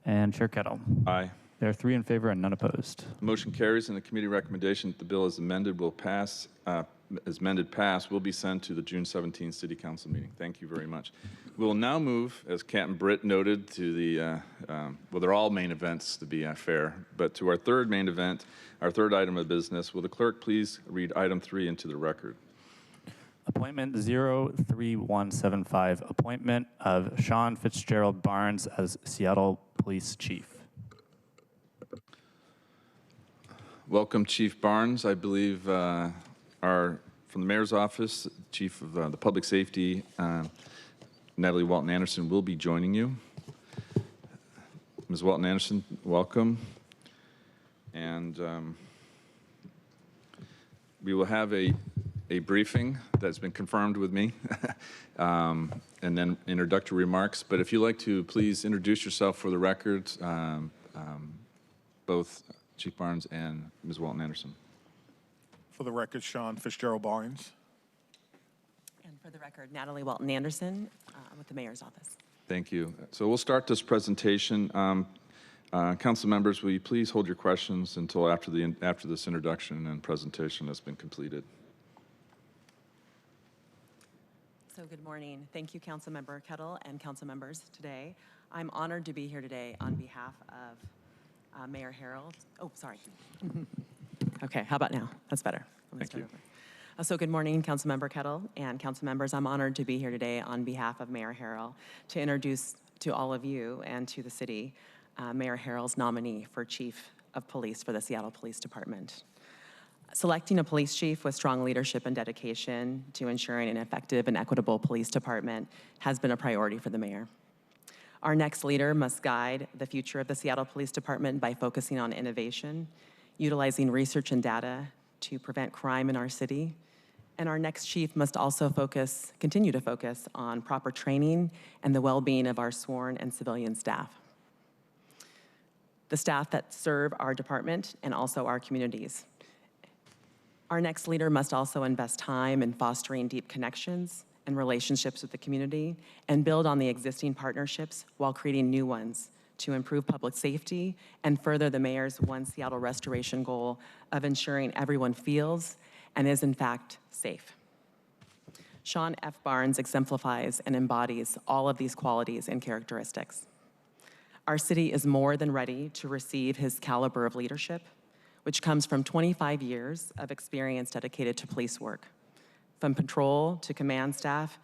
And Chair Kettle. Aye. There are 3 in favor and none opposed. The motion carries, and the committee recommendation that the bill as amended will pass, will be sent to the June 17th City Council meeting. Thank you very much. We will now move, as Captain Britt noted, to the, well, they're all main events to be fair, but to our third main event, our third item of business. Will the clerk please read item 3 into the record? Appointment 03175, appointment of Shon Fitzgerald Barnes as Seattle Police Chief. Welcome, Chief Barnes. I believe from the Mayor's Office, Chief of the Public Safety, Natalie Walton-Anderson, will be joining you. Ms. Walton-Anderson, welcome. And we will have a briefing that's been confirmed with me, and then introductory remarks. But if you'd like to please introduce yourself for the record, both Chief Barnes and Ms. Walton-Anderson. For the record, Shon Fitzgerald Barnes. And for the record, Natalie Walton-Anderson with the Mayor's Office. Thank you. So we'll start this presentation. Council members, will you please hold your questions until after this introduction and presentation has been completed? So good morning. Thank you, Councilmember Kettle and council members today. I'm honored to be here today on behalf of Mayor Harrell. Oh, sorry. Okay, how about now? That's better. Thank you. So good morning, Councilmember Kettle and council members. I'm honored to be here today on behalf of Mayor Harrell to introduce to all of you and to the city Mayor Harrell's nominee for Chief of Police for the Seattle Police Department. Selecting a police chief with strong leadership and dedication to ensuring an effective and equitable police department has been a priority for the mayor. Our next leader must guide the future of the Seattle Police Department by focusing on innovation, utilizing research and data to prevent crime in our city. And our next chief must also continue to focus on proper training and the well-being of our sworn and civilian staff. The staff that serve our department and also our communities. Our next leader must also invest time in fostering deep connections and relationships with the community and build on the existing partnerships while creating new ones to improve public safety and further the mayor's One Seattle Restoration goal of ensuring everyone feels and is in fact safe. Shon F. Barnes exemplifies and embodies all of these qualities and characteristics. Our city is more than ready to receive his caliber of leadership, which comes from 25 years of experience dedicated to police work, from patrol to command staff,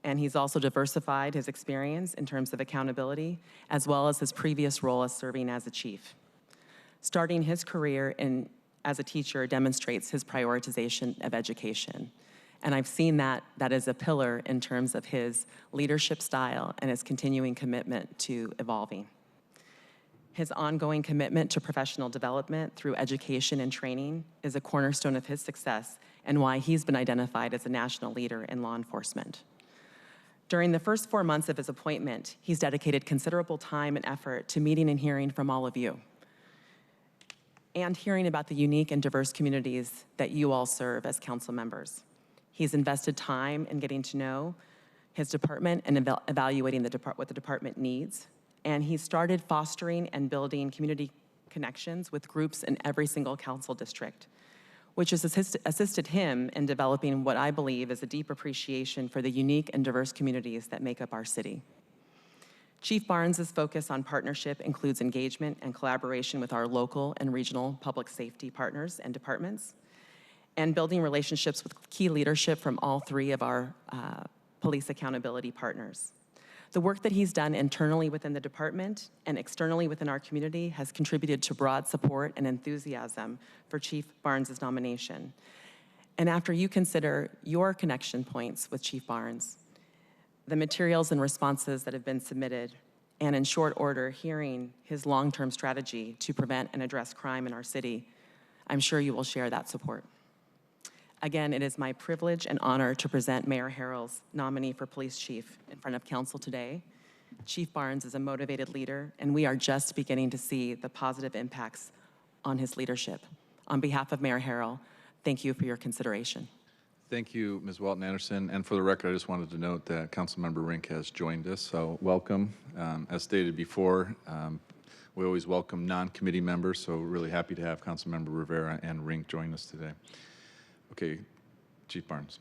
and he's also diversified his experience in terms of accountability, as well as his previous role as serving as a chief. Starting his career as a teacher demonstrates his prioritization of education, and I've seen that is a pillar in terms of his leadership style and his continuing commitment to evolving. His ongoing commitment to professional development through education and training is a cornerstone of his success and why he's been identified as a national leader in law enforcement. During the first 4 months of his appointment, he's dedicated considerable time and effort to meeting and hearing from all of you, and hearing about the unique and diverse communities that you all serve as council members. He's invested time in getting to know his department and evaluating what the department needs. And he started fostering and building community connections with groups in every single council district, which has assisted him in developing what I believe is a deep appreciation for the unique and diverse communities that make up our city. Chief Barnes' focus on partnership includes engagement and collaboration with our local and regional public safety partners and departments, and building relationships with key leadership from all three of our police accountability partners. The work that he's done internally within the department and externally within our community has contributed to broad support and enthusiasm for Chief Barnes' nomination. And after you consider your connection points with Chief Barnes, the materials and responses that have been submitted, and in short order, hearing his long-term strategy to prevent and address crime in our city, I'm sure you will share that support. Again, it is my privilege and honor to present Mayor Harrell's nominee for police chief in front of council today. Chief Barnes is a motivated leader, and we are just beginning to see the positive impacts on his leadership. On behalf of Mayor Harrell, thank you for your consideration. Thank you, Ms. Walton Anderson. And for the record, I just wanted to note that Councilmember Rink has joined us, so welcome. As stated before, we always welcome non-committee members, so we're really happy to have Councilmember Rivera and Rink join us today. Okay, Chief Barnes.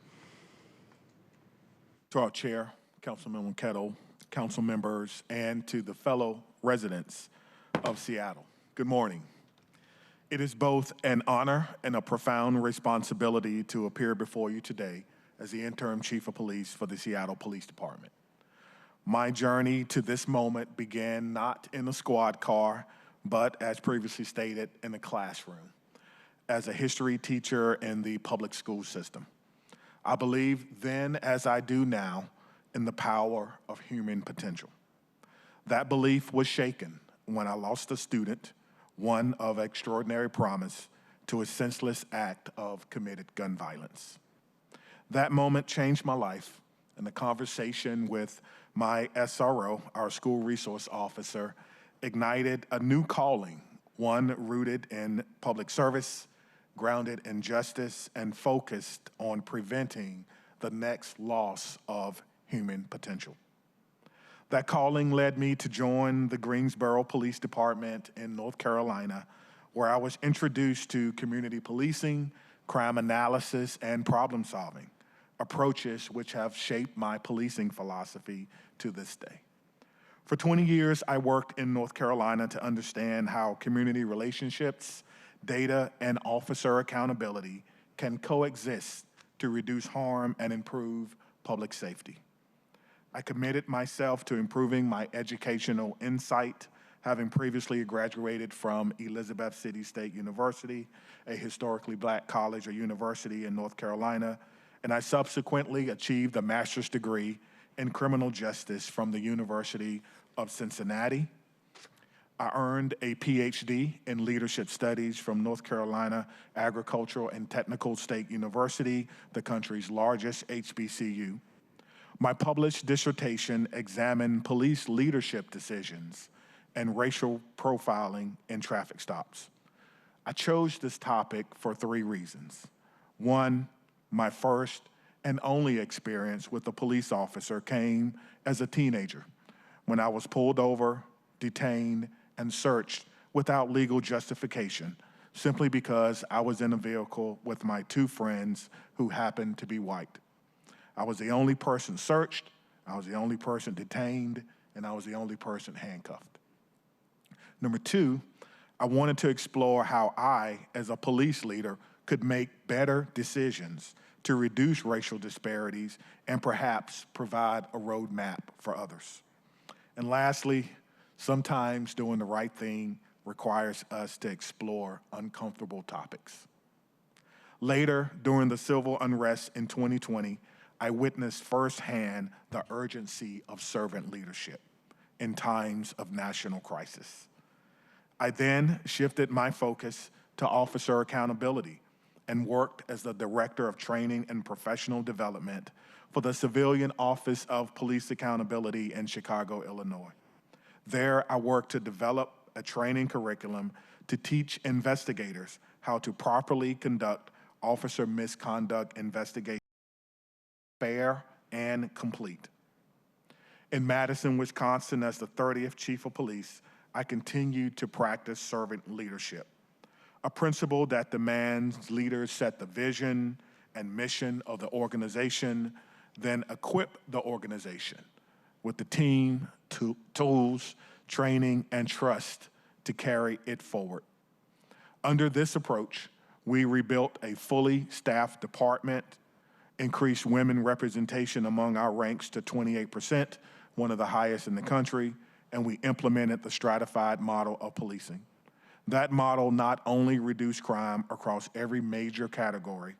To our chair, Councilmember Kettle, council members, and to the fellow residents of Seattle, good morning. It is both an honor and a profound responsibility to appear before you today as the interim chief of police for the Seattle Police Department. My journey to this moment began not in a squad car, but as previously stated, in a classroom, as a history teacher in the public school system. I believed then, as I do now, in the power of human potential. That belief was shaken when I lost a student, one of extraordinary promise, to a senseless act of committed gun violence. That moment changed my life, and the conversation with my SRO, our school resource officer, ignited a new calling, one rooted in public service, grounded in justice, and focused on preventing the next loss of human potential. That calling led me to join the Greensboro Police Department in North Carolina, where I was introduced to community policing, crime analysis, and problem solving, approaches which have shaped my policing philosophy to this day. For 20 years, I worked in North Carolina to understand how community relationships, data, and officer accountability can coexist to reduce harm and improve public safety. I committed myself to improving my educational insight, having previously graduated from Elizabeth City State University, a historically black college or university in North Carolina, and I subsequently achieved a master's degree in criminal justice from the University of Cincinnati. I earned a PhD in leadership studies from North Carolina Agricultural and Technical State University, the country's largest HBCU. My published dissertation examined police leadership decisions and racial profiling in traffic stops. I chose this topic for 3 reasons. 1, my first and only experience with a police officer came as a teenager when I was pulled over, detained, and searched without legal justification, simply because I was in a vehicle with my 2 friends who happened to be white. I was the only person searched, I was the only person detained, and I was the only person handcuffed. Number 2, I wanted to explore how I, as a police leader, could make better decisions to reduce racial disparities and perhaps provide a roadmap for others. And lastly, sometimes doing the right thing requires us to explore uncomfortable topics. Later, during the civil unrest in 2020, I witnessed firsthand the urgency of servant leadership in times of national crisis. I then shifted my focus to officer accountability and worked as the Director of Training and Professional Development for the Civilian Office of Police Accountability in Chicago, Illinois. There, I worked to develop a training curriculum to teach investigators how to properly conduct officer misconduct investigations fair and complete. In Madison, Wisconsin, as the 30th Chief of Police, I continued to practice servant leadership, a principle that demands leaders set the vision and mission of the organization, then equip the organization with the team, tools, training, and trust to carry it forward. Under this approach, we rebuilt a fully staffed department, increased women representation among our ranks to 28%, one of the highest in the country, and we implemented the stratified model of policing. That model not only reduced crime across every major category,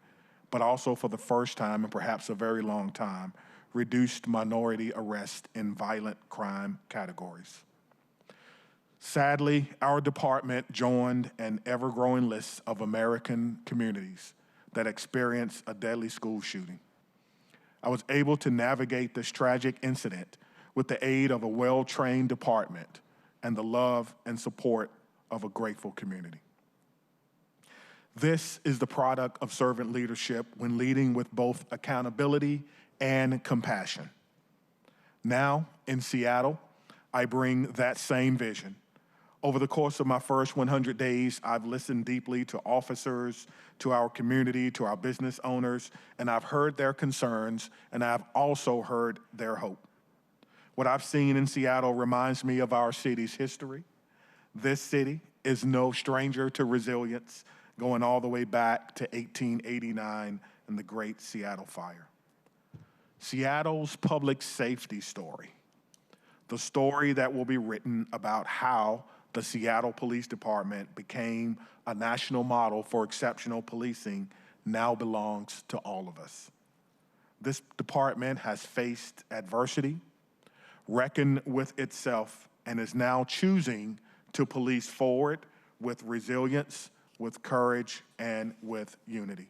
but also for the first time in perhaps a very long time, reduced minority arrests in violent crime categories. Sadly, our department joined an ever-growing list of American communities that experienced a deadly school shooting. I was able to navigate this tragic incident with the aid of a well-trained department and the love and support of a grateful community. This is the product of servant leadership when leading with both accountability and compassion. Now, in Seattle, I bring that same vision. Over the course of my first 100 days, I've listened deeply to officers, to our community, to our business owners, and I've heard their concerns, and I've also heard their hope. What I've seen in Seattle reminds me of our city's history. This city is no stranger to resilience, going all the way back to 1889 and the Great Seattle Fire. Seattle's public safety story, the story that will be written about how the Seattle Police Department became a national model for exceptional policing, now belongs to all of us. This department has faced adversity, reckoned with itself, and is now choosing to police forward with resilience, with courage, and with unity.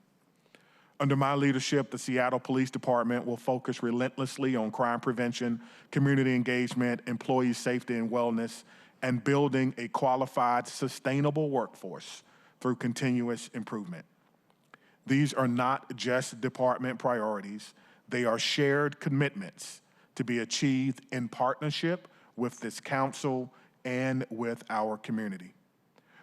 Under my leadership, the Seattle Police Department will focus relentlessly on crime prevention, community engagement, employee safety and wellness, and building a qualified, sustainable workforce through continuous improvement. These are not just department priorities, they are shared commitments to be achieved in partnership with this council and with our community.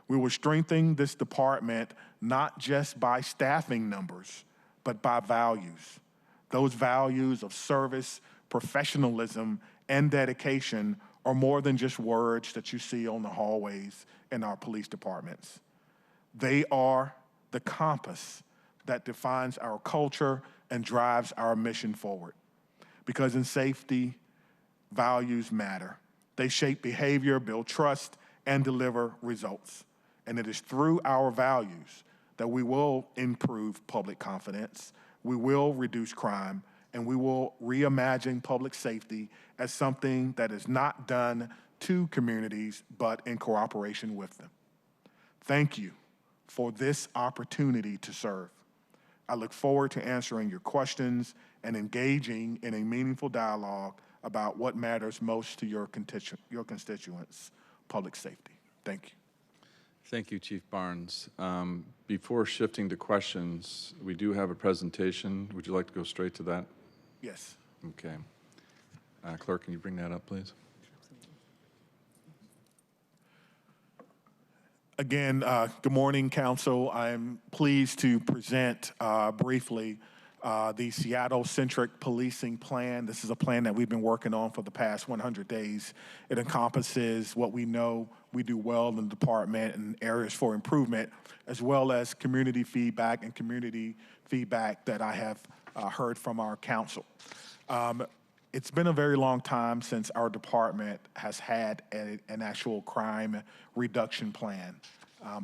We will strengthen this department not just by staffing numbers, but by values. Those values of service, professionalism, and dedication are more than just words that you see on the hallways in our police departments. They are the compass that defines our culture and drives our mission forward. Because in safety, values matter. They shape behavior, build trust, and deliver results. And it is through our values that we will improve public confidence, we will reduce crime, and we will reimagine public safety as something that is not done to communities, but in cooperation with them. Thank you for this opportunity to serve. I look forward to answering your questions and engaging in a meaningful dialogue about what matters most to your constituents, public safety. Thank you. Thank you, Chief Barnes. Before shifting to questions, we do have a presentation. Would you like to go straight to that? Yes. Okay. Clerk, can you bring that up, please? Again, good morning, Council. I'm pleased to present briefly the Seattle-centric policing plan. This is a plan that we've been working on for the past 100 days. It encompasses what we know we do well in the department and areas for improvement, as well as community feedback that I have heard from our council. It's been a very long time since our department has had an actual crime reduction plan.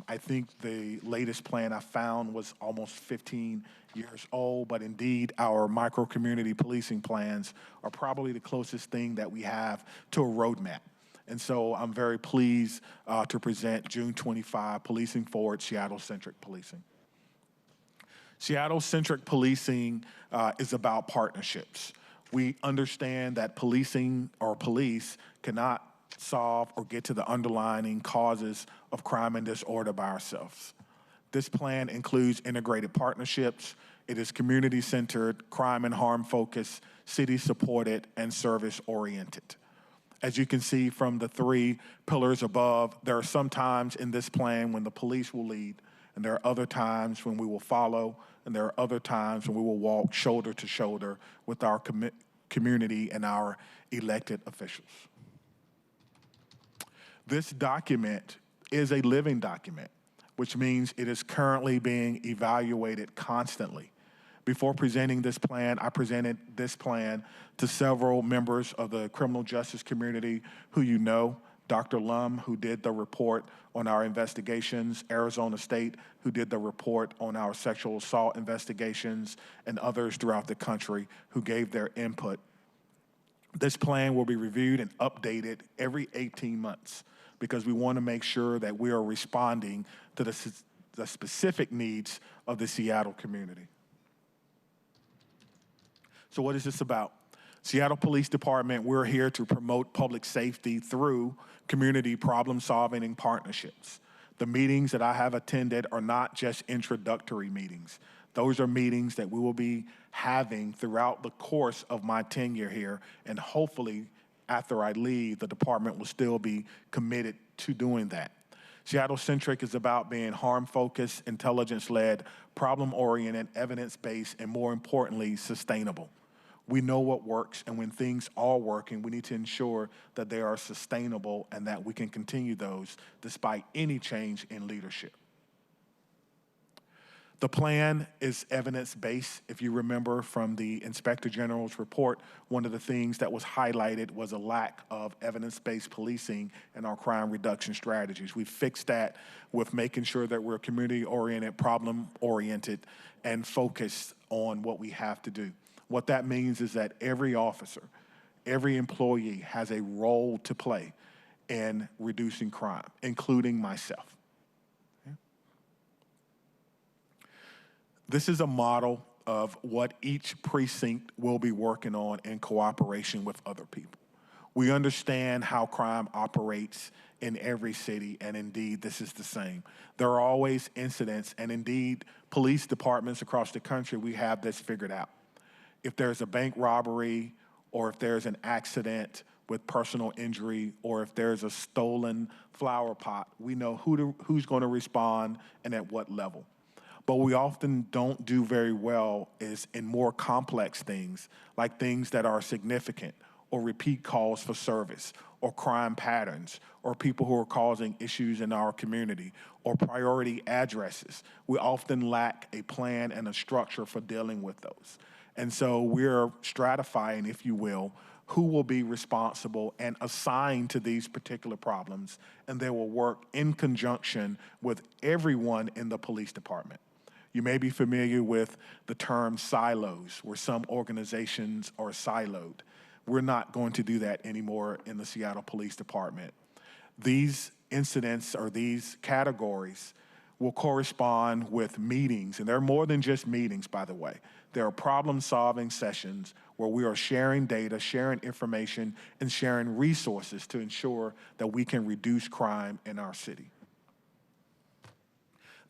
I think the latest plan I found was almost 15 years old, but indeed our micro-community policing plans are probably the closest thing that we have to a roadmap. And so I'm very pleased to present June 25, Policing Forward, Seattle-Centric Policing. Seattle-centric policing is about partnerships. We understand that policing or police cannot solve or get to the underlying causes of crime and disorder by ourselves. This plan includes integrated partnerships. It is community-centered, crime and harm focused, city-supported, and service-oriented. As you can see from the 3 pillars above, there are some times in this plan when the police will lead, and there are other times when we will follow, and there are other times when we will walk shoulder to shoulder with our community and our elected officials. This document is a living document, which means it is currently being evaluated constantly. Before presenting this plan, I presented this plan to several members of the criminal justice community who you know, Dr. Lum, who did the report on our investigations, Arizona State, who did the report on our sexual assault investigations, and others throughout the country who gave their input. This plan will be reviewed and updated every 18 months because we want to make sure that we are responding to the specific needs of the Seattle community. So what is this about? Seattle Police Department, we're here to promote public safety through community problem-solving and partnerships. The meetings that I have attended are not just introductory meetings. Those are meetings that we will be having throughout the course of my tenure here, and hopefully after I leave, the department will still be committed to doing that. Seattle-centric is about being harm-focused, intelligence-led, problem-oriented, evidence-based, and more importantly, sustainable. We know what works, and when things are working, we need to ensure that they are sustainable and that we can continue those despite any change in leadership. The plan is evidence-based. If you remember from the Inspector General's report, one of the things that was highlighted was a lack of evidence-based policing in our crime reduction strategies. We fixed that with making sure that we're community-oriented, problem-oriented, and focused on what we have to do. What that means is that every officer, every employee has a role to play in reducing crime, including myself. Okay? This is a model of what each precinct will be working on in cooperation with other people. We understand how crime operates in every city, and indeed, this is the same. There are always incidents, and indeed, police departments across the country, we have this figured out. If there's a bank robbery, or if there's an accident with personal injury, or if there's a stolen flower pot, we know who's going to respond and at what level. But we often don't do very well is in more complex things, like things that are significant, or repeat calls for service, or crime patterns, or people who are causing issues in our community, or priority addresses. We often lack a plan and a structure for dealing with those. And so we're stratifying, if you will, who will be responsible and assigned to these particular problems, and they will work in conjunction with everyone in the police department. You may be familiar with the term silos, where some organizations are siloed. We're not going to do that anymore in the Seattle Police Department. These incidents or these categories will correspond with meetings, and they're more than just meetings, by the way. There are problem-solving sessions where we are sharing data, sharing information, and sharing resources to ensure that we can reduce crime in our city.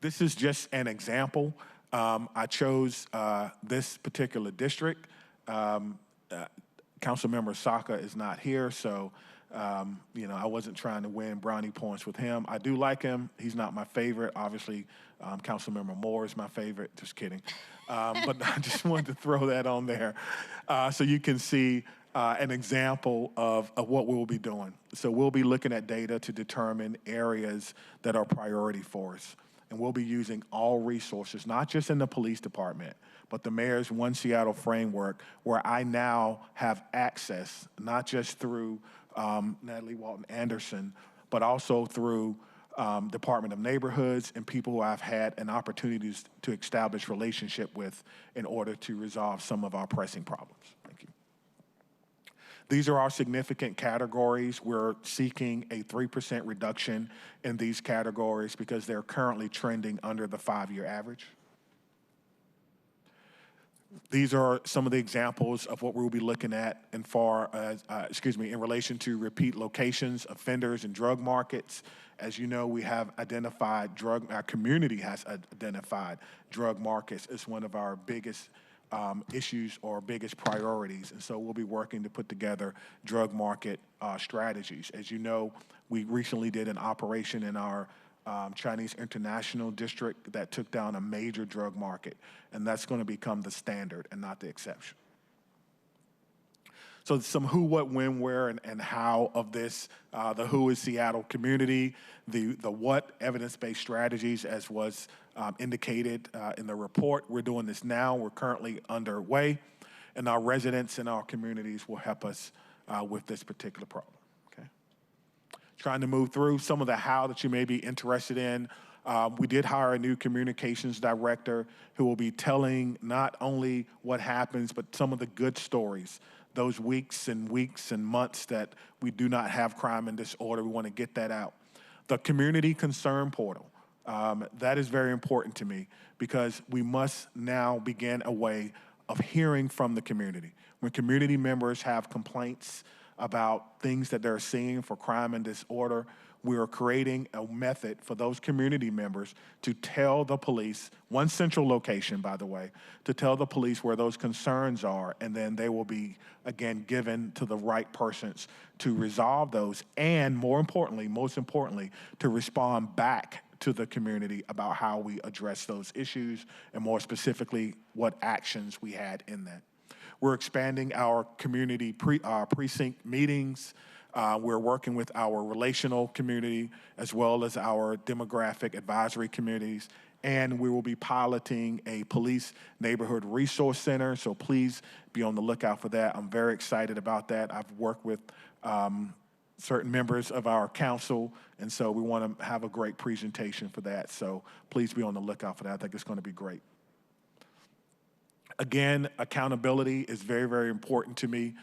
This is just an example. I chose this particular district. Councilmember Saka is not here, so I wasn't trying to win brownie points with him. I do like him. He's not my favorite. Obviously, Councilmember Moore is my favorite. Just kidding. But I just wanted to throw that on there so you can see an example of what we'll be doing. So we'll be looking at data to determine areas that are priority for us. And we'll be using all resources, not just in the police department, but the Mayor's One Seattle framework, where I now have access, not just through Natalie Walton Anderson, but also through Department of Neighborhoods and people who I've had an opportunity to establish relationship with in order to resolve some of our pressing problems. Thank you. These are our significant categories. We're seeking a 3% reduction in these categories because they're currently trending under the 5-year average. These are some of the examples of what we'll be looking at in in relation to repeat locations, offenders, and drug markets. As you know, we have identified our community has identified drug markets as one of our biggest issues or biggest priorities. And so we'll be working to put together drug market strategies. As you know, we recently did an operation in our Chinese International District that took down a major drug market, and that's going to become the standard and not the exception. So some who, what, when, where, and how of this. The who is Seattle community, the what, evidence-based strategies, as was indicated in the report. We're doing this now. We're currently underway, and our residents in our communities will help us with this particular problem. Trying to move through some of the how that you may be interested in. We did hire a new communications director who will be telling not only what happens, but some of the good stories, those weeks and months that we do not have crime and disorder. We want to get that out. The community concern portal, that is very important to me because we must now begin a way of hearing from the community. When community members have complaints about things that they're seeing for crime and disorder, we are creating a method for those community members to tell the police, one central location, by the way, to tell the police where those concerns are, and then they will be, again, given to the right persons to resolve those, and most importantly, to respond back to the community about how we address those issues, and more specifically, what actions we had in that. We're expanding our community precinct meetings. We're working with our relational community as well as our demographic advisory communities. And we will be piloting a police neighborhood resource center. So please be on the lookout for that. I'm very excited about that. I've worked with certain members of our council, and so we want to have a great presentation for that. So please be on the lookout for that. I think it's going to be great. Again, accountability is very, very important to me.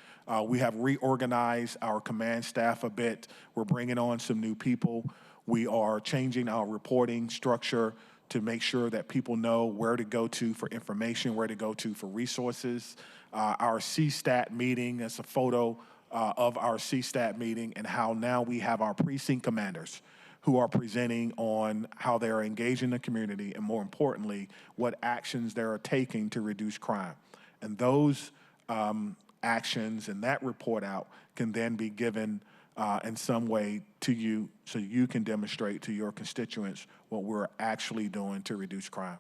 We have reorganized our command staff a bit. We're bringing on some new people. We are changing our reporting structure to make sure that people know where to go to for information, where to go to for resources. Our CSTAT meeting, that's a photo of our CSTAT meeting, and how now we have our precinct commanders who are presenting on how they are engaging the community, and more importantly, what actions they are taking to reduce crime. And those actions and that report out can then be given in some way to you so you can demonstrate to your constituents what we're actually doing to reduce crime.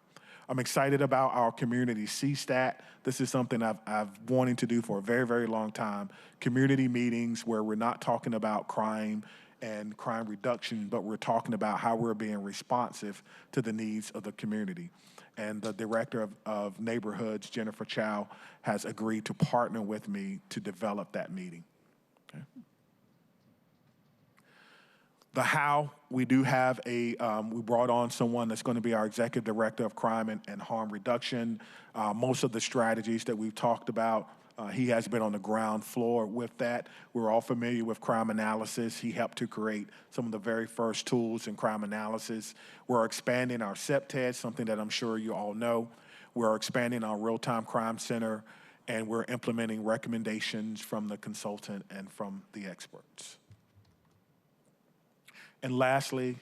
I'm excited about our community CSTAT. This is something I've wanted to do for a very, very long time. Community meetings where we're not talking about crime and crime reduction, but we're talking about how we're being responsive to the needs of the community. And the director of neighborhoods, Jennifer Chow, has agreed to partner with me to develop that meeting. Okay. The how, we do have we brought on someone that's going to be our executive director of crime and harm reduction. Most of the strategies that we've talked about, he has been on the ground floor with that. We're all familiar with crime analysis. He helped to create some of the very first tools in crime analysis. We're expanding our CEPTED, something that I'm sure you all know. We're expanding our real-time crime center, and we're implementing recommendations from the consultant and from the experts. And lastly,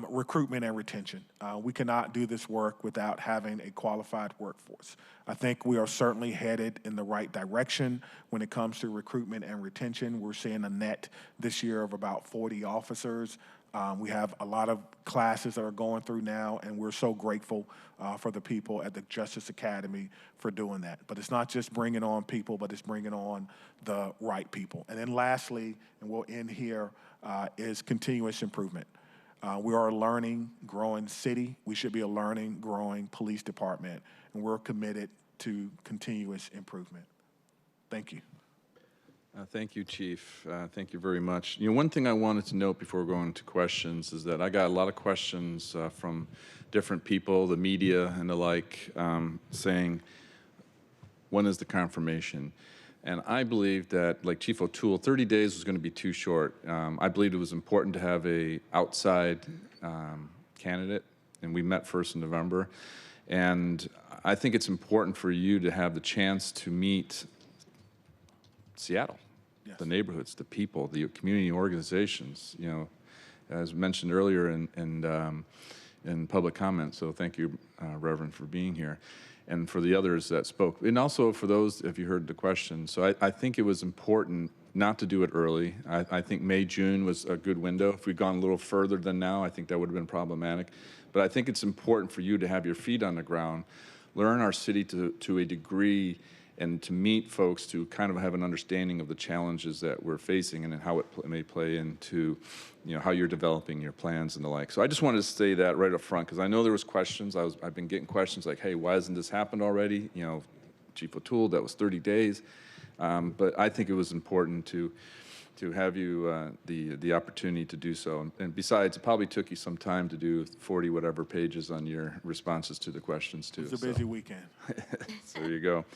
recruitment and retention. We cannot do this work without having a qualified workforce. I think we are certainly headed in the right direction when it comes to recruitment and retention. We're seeing a net this year of about 40 officers. We have a lot of classes that are going through now, and we're so grateful for the people at the Justice Academy for doing that. But it's not just bringing on people, but it's bringing on the right people. And then lastly, and we'll end here, is continuous improvement. We are a learning, growing city. We should be a learning, growing police department, and we're committed to continuous improvement. Thank you. Thank you, Chief. Thank you very much. You know, one thing I wanted to note before going to questions is that I got a lot of questions from different people, the media and the like, saying, when is the confirmation? And I believe that, like Chief O'Toole, 30 days was going to be too short. I believed it was important to have a outside candidate, and we met first in November. And I think it's important for you to have the chance to meet Seattle, the neighborhoods, the people, the community organizations, you know, as mentioned earlier in public comment. So thank you, Reverend, for being here, and for the others that spoke. And also for those, if you heard the question. So I think it was important not to do it early. I think May, June was a good window. If we'd gone a little further than now, I think that would have been problematic. But I think it's important for you to have your feet on the ground, learn our city to a degree, and to meet folks to kind of have an understanding of the challenges that we're facing and how it may play into, you know, how you're developing your plans and the like. So I just wanted to say that right up front, because I know there was questions. I've been getting questions like, hey, why hasn't this happened already? You know, Chief O'Toole, that was 30 days. But I think it was important to have you the opportunity to do so. And besides, it probably took you some time to do 40 whatever pages on your responses to the questions too. It was a busy weekend. So there you go.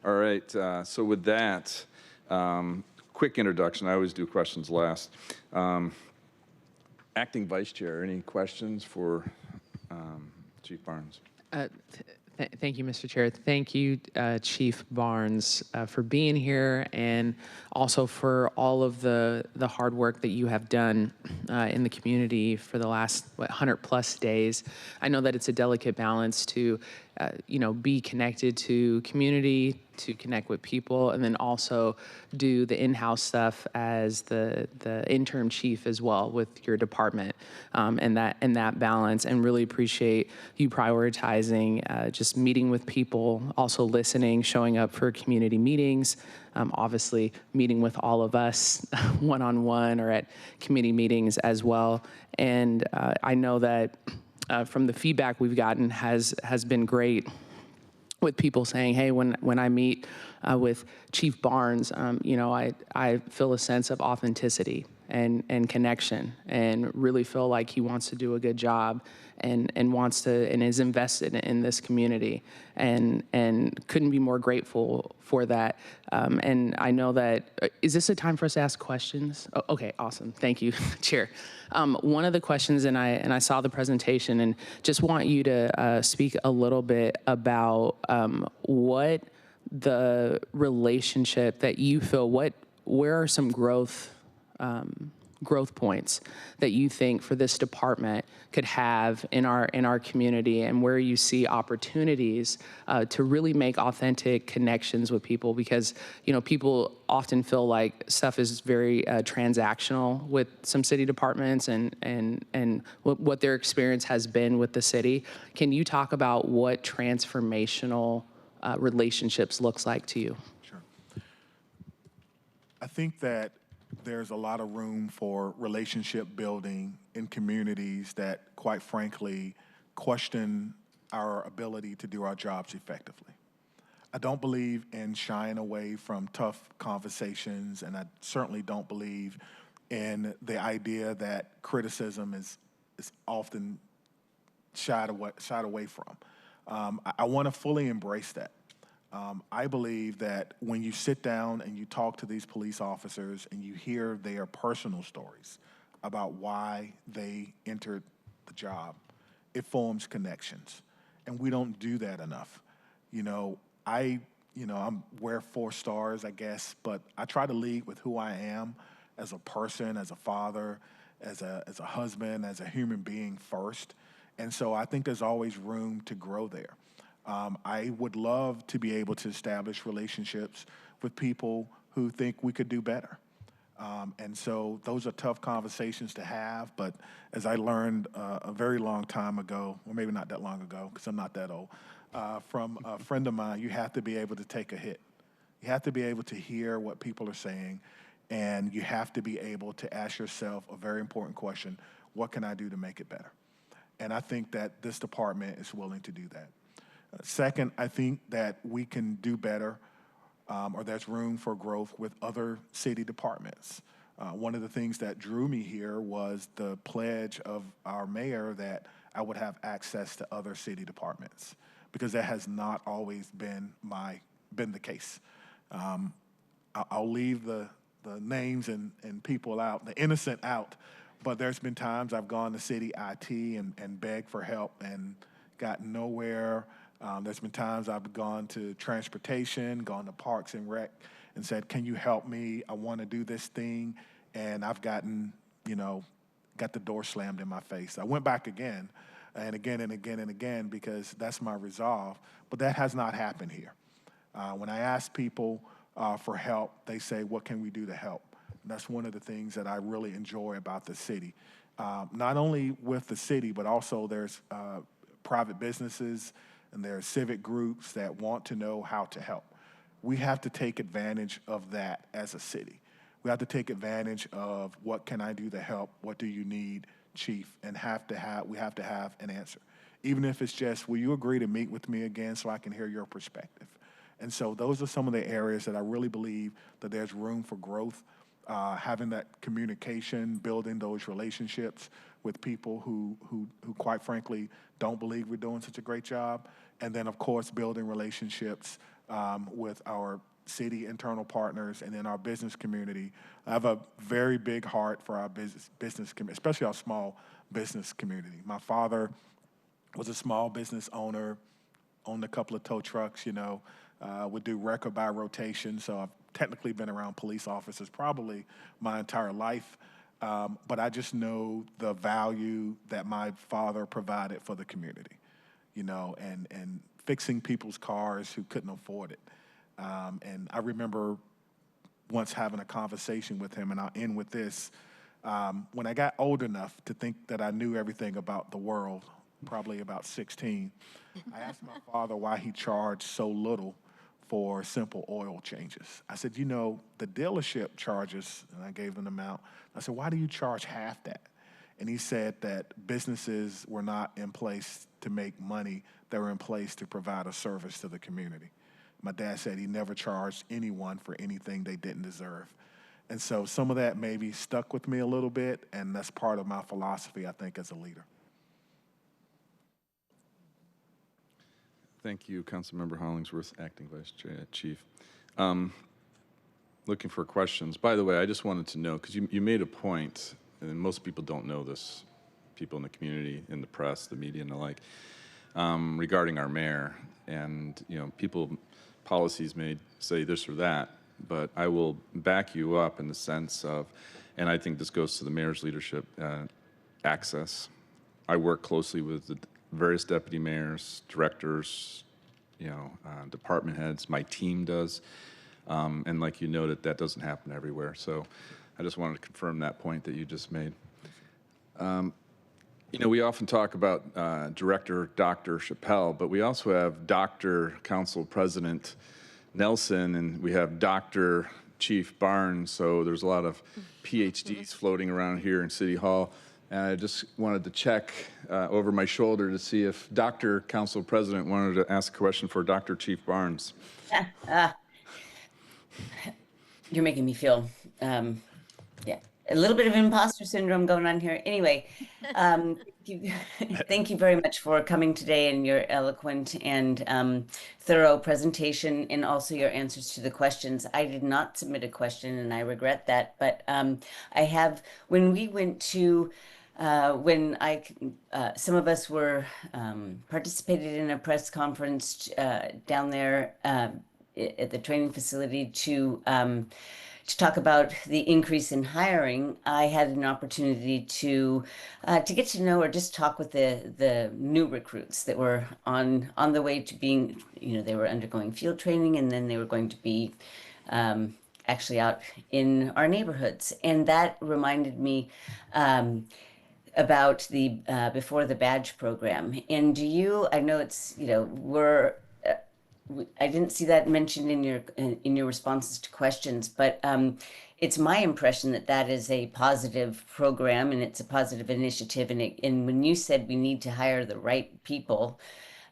All right, so with that, quick introduction. I always do questions last. Acting Vice Chair, any questions for Chief Barnes? Thank you, Mr. Chair. Thank you, Chief Barnes, for being here, and also for all of the hard work that you have done in the community for the last 100+ days. I know that it's a delicate balance to, be connected to community, to connect with people, and then also do the in-house stuff as the interim chief as well with your department, and that balance. And really appreciate you prioritizing just meeting with people, also listening, showing up for community meetings, obviously meeting with all of us one-on-one or at committee meetings as well. And I know that from the feedback we've gotten has been great, with people saying, hey, when I meet with Chief Barnes, I feel a sense of authenticity and connection, and really feel like he wants to do a good job and wants to and is invested in this community, and couldn't be more grateful for that. And I know that, is this a time for us to ask questions? Oh, okay, awesome, thank you, Chair. One of the questions, and I saw the presentation, and just want you to speak a little bit about what the relationship that you feel, where are some growth points that you think for this department could have in our community, and where you see opportunities to really make authentic connections with people, because people often feel like stuff is very transactional with some city departments, and what their experience has been with the city. Can you talk about what transformational relationships looks like to you? Sure. I think that there's a lot of room for relationship building in communities that, quite frankly, question our ability to do our jobs effectively. I don't believe in shying away from tough conversations, and I certainly don't believe in the idea that criticism is often shied away from. I want to fully embrace that. I believe that when you sit down and you talk to these police officers and you hear their personal stories about why they entered the job, it forms connections. And we don't do that enough. I wear 4 stars, I guess, but I try to lead with who I am as a person, as a father, as a husband, as a human being first. And so I think there's always room to grow there. I would love to be able to establish relationships with people who think we could do better. And so those are tough conversations to have, but as I learned a very long time ago, or maybe not that long ago, because I'm not that old, from a friend of mine, you have to be able to take a hit. You have to be able to hear what people are saying, and you have to be able to ask yourself a very important question: what can I do to make it better? And I think that this department is willing to do that. Second, I think that we can do better, or there's room for growth with other city departments. One of the things that drew me here was the pledge of our mayor that I would have access to other city departments, because that has not always been the case. I'll leave the names and people out, the innocent out, but there's been times I've gone to city IT and begged for help and gotten nowhere. There's been times I've gone to transportation, gone to Parks and Rec, and said, "Can you help me? I want to do this thing," and I've gotten, got the door slammed in my face. I went back again, and again and again and again, because that's my resolve. But that has not happened here. When I ask people for help, they say, "What can we do to help?" And that's one of the things that I really enjoy about the city. Not only with the city, but also there's private businesses and there are civic groups that want to know how to help. We have to take advantage of that as a city. We have to take advantage of what can I do to help? What do you need, Chief? And we have to have an answer. Even if it's just, will you agree to meet with me again so I can hear your perspective? And so those are some of the areas that I really believe that there's room for growth, having that communication, building those relationships with people who quite frankly don't believe we're doing such a great job. And then, of course, building relationships with our city internal partners and in our business community. I have a very big heart for our business community, especially our small business community. My father was a small business owner, owned a couple of tow trucks, would do record by rotation. So I've technically been around police officers probably my entire life. But I just know the value that my father provided for the community, and fixing people's cars who couldn't afford it. And I remember once having a conversation with him, and I'll end with this. When I got old enough to think that I knew everything about the world, probably about 16, I asked my father why he charged so little for simple oil changes. I said, the dealership charges, and I gave them the amount. I said, why do you charge half that? And he said that businesses were not in place to make money. They were in place to provide a service to the community. My dad said he never charged anyone for anything they didn't deserve. And so some of that maybe stuck with me a little bit, and that's part of my philosophy, I think, as a leader. Thank you, Councilmember Hollingsworth, Acting Vice Chief. Looking for questions. By the way, I just wanted to know, because you made a point, and most people don't know this, people in the community, in the press, the media, and the like, regarding our mayor. And, policies may say this or that, but I will back you up in the sense of, and I think this goes to the mayor's leadership, access. I work closely with the various deputy mayors, directors, department heads. My team does. And like you noted, that doesn't happen everywhere. So I just wanted to confirm that point that you just made. We often talk about Director Dr. Chappelle, but we also have Dr. Council President Nelson, and we have Dr. Chief Barnes. So there's a lot of PhDs floating around here in City Hall. And I just wanted to check over my shoulder to see if Dr. Council President wanted to ask a question for Dr. Chief Barnes. You're making me feel, a little bit of imposter syndrome going on here. Anyway, thank you very much for coming today and your eloquent and thorough presentation, and also your answers to the questions. I did not submit a question, and I regret that, but I have, when we went to, some of us were participated in a press conference down there at the training facility to talk about the increase in hiring. I had an opportunity to get to know or just talk with the new recruits that were on the way to being, they were undergoing field training, and then they were going to be actually out in our neighborhoods. And that reminded me about the Before the Badge program. And I know it's, I didn't see that mentioned in your responses to questions, but it's my impression that that is a positive program and it's a positive initiative. And when you said we need to hire the right people,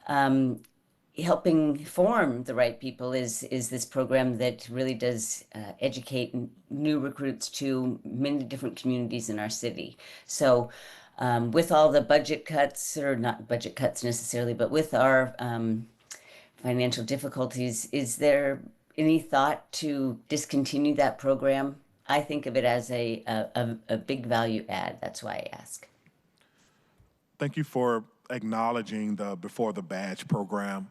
helping form the right people is this program that really does educate new recruits to many different communities in our city. So with all the budget cuts, or not budget cuts necessarily, but with our financial difficulties, is there any thought to discontinue that program? I think of it as a big value add. That's why I ask. Thank you for acknowledging the Before the Badge program.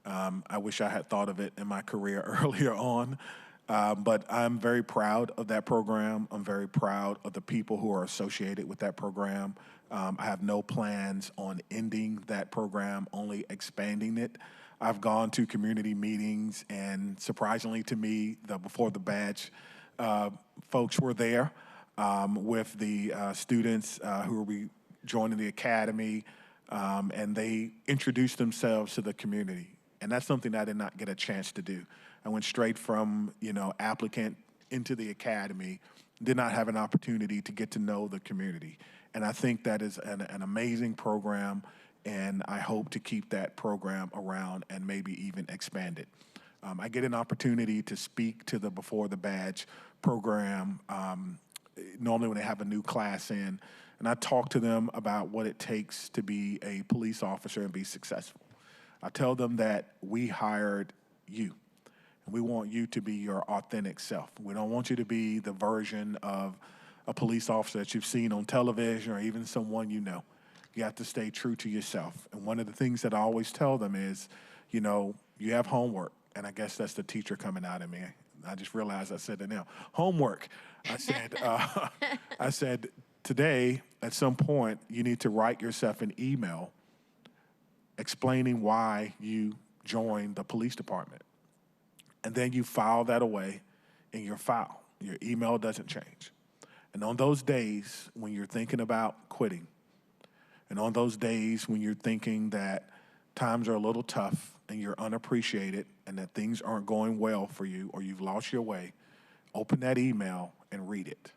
I wish I had thought of it in my career earlier on, but I'm very proud of that program. I'm very proud of the people who are associated with that program. I have no plans on ending that program, only expanding it. I've gone to community meetings, and surprisingly to me, the Before the Badge folks were there with the students who will be joining the academy, and they introduced themselves to the community. And that's something I did not get a chance to do. I went straight from, applicant into the academy, did not have an opportunity to get to know the community. And I think that is an amazing program, and I hope to keep that program around and maybe even expand it. I get an opportunity to speak to the Before the Badge program normally when they have a new class in, and I talk to them about what it takes to be a police officer and be successful. I tell them that we hired you, and we want you to be your authentic self. We don't want you to be the version of a police officer that you've seen on television or even someone you know. You have to stay true to yourself. And one of the things that I always tell them is, you have homework, and I guess that's the teacher coming out of me. I just realized I said it now. Homework. I said, today, at some point, you need to write yourself an email explaining why you joined the police department. And then you file that away in your file. Your email doesn't change. And on those days when you're thinking about quitting, and on those days when you're thinking that times are a little tough and you're unappreciated and that things aren't going well for you or you've lost your way, open that email and read it.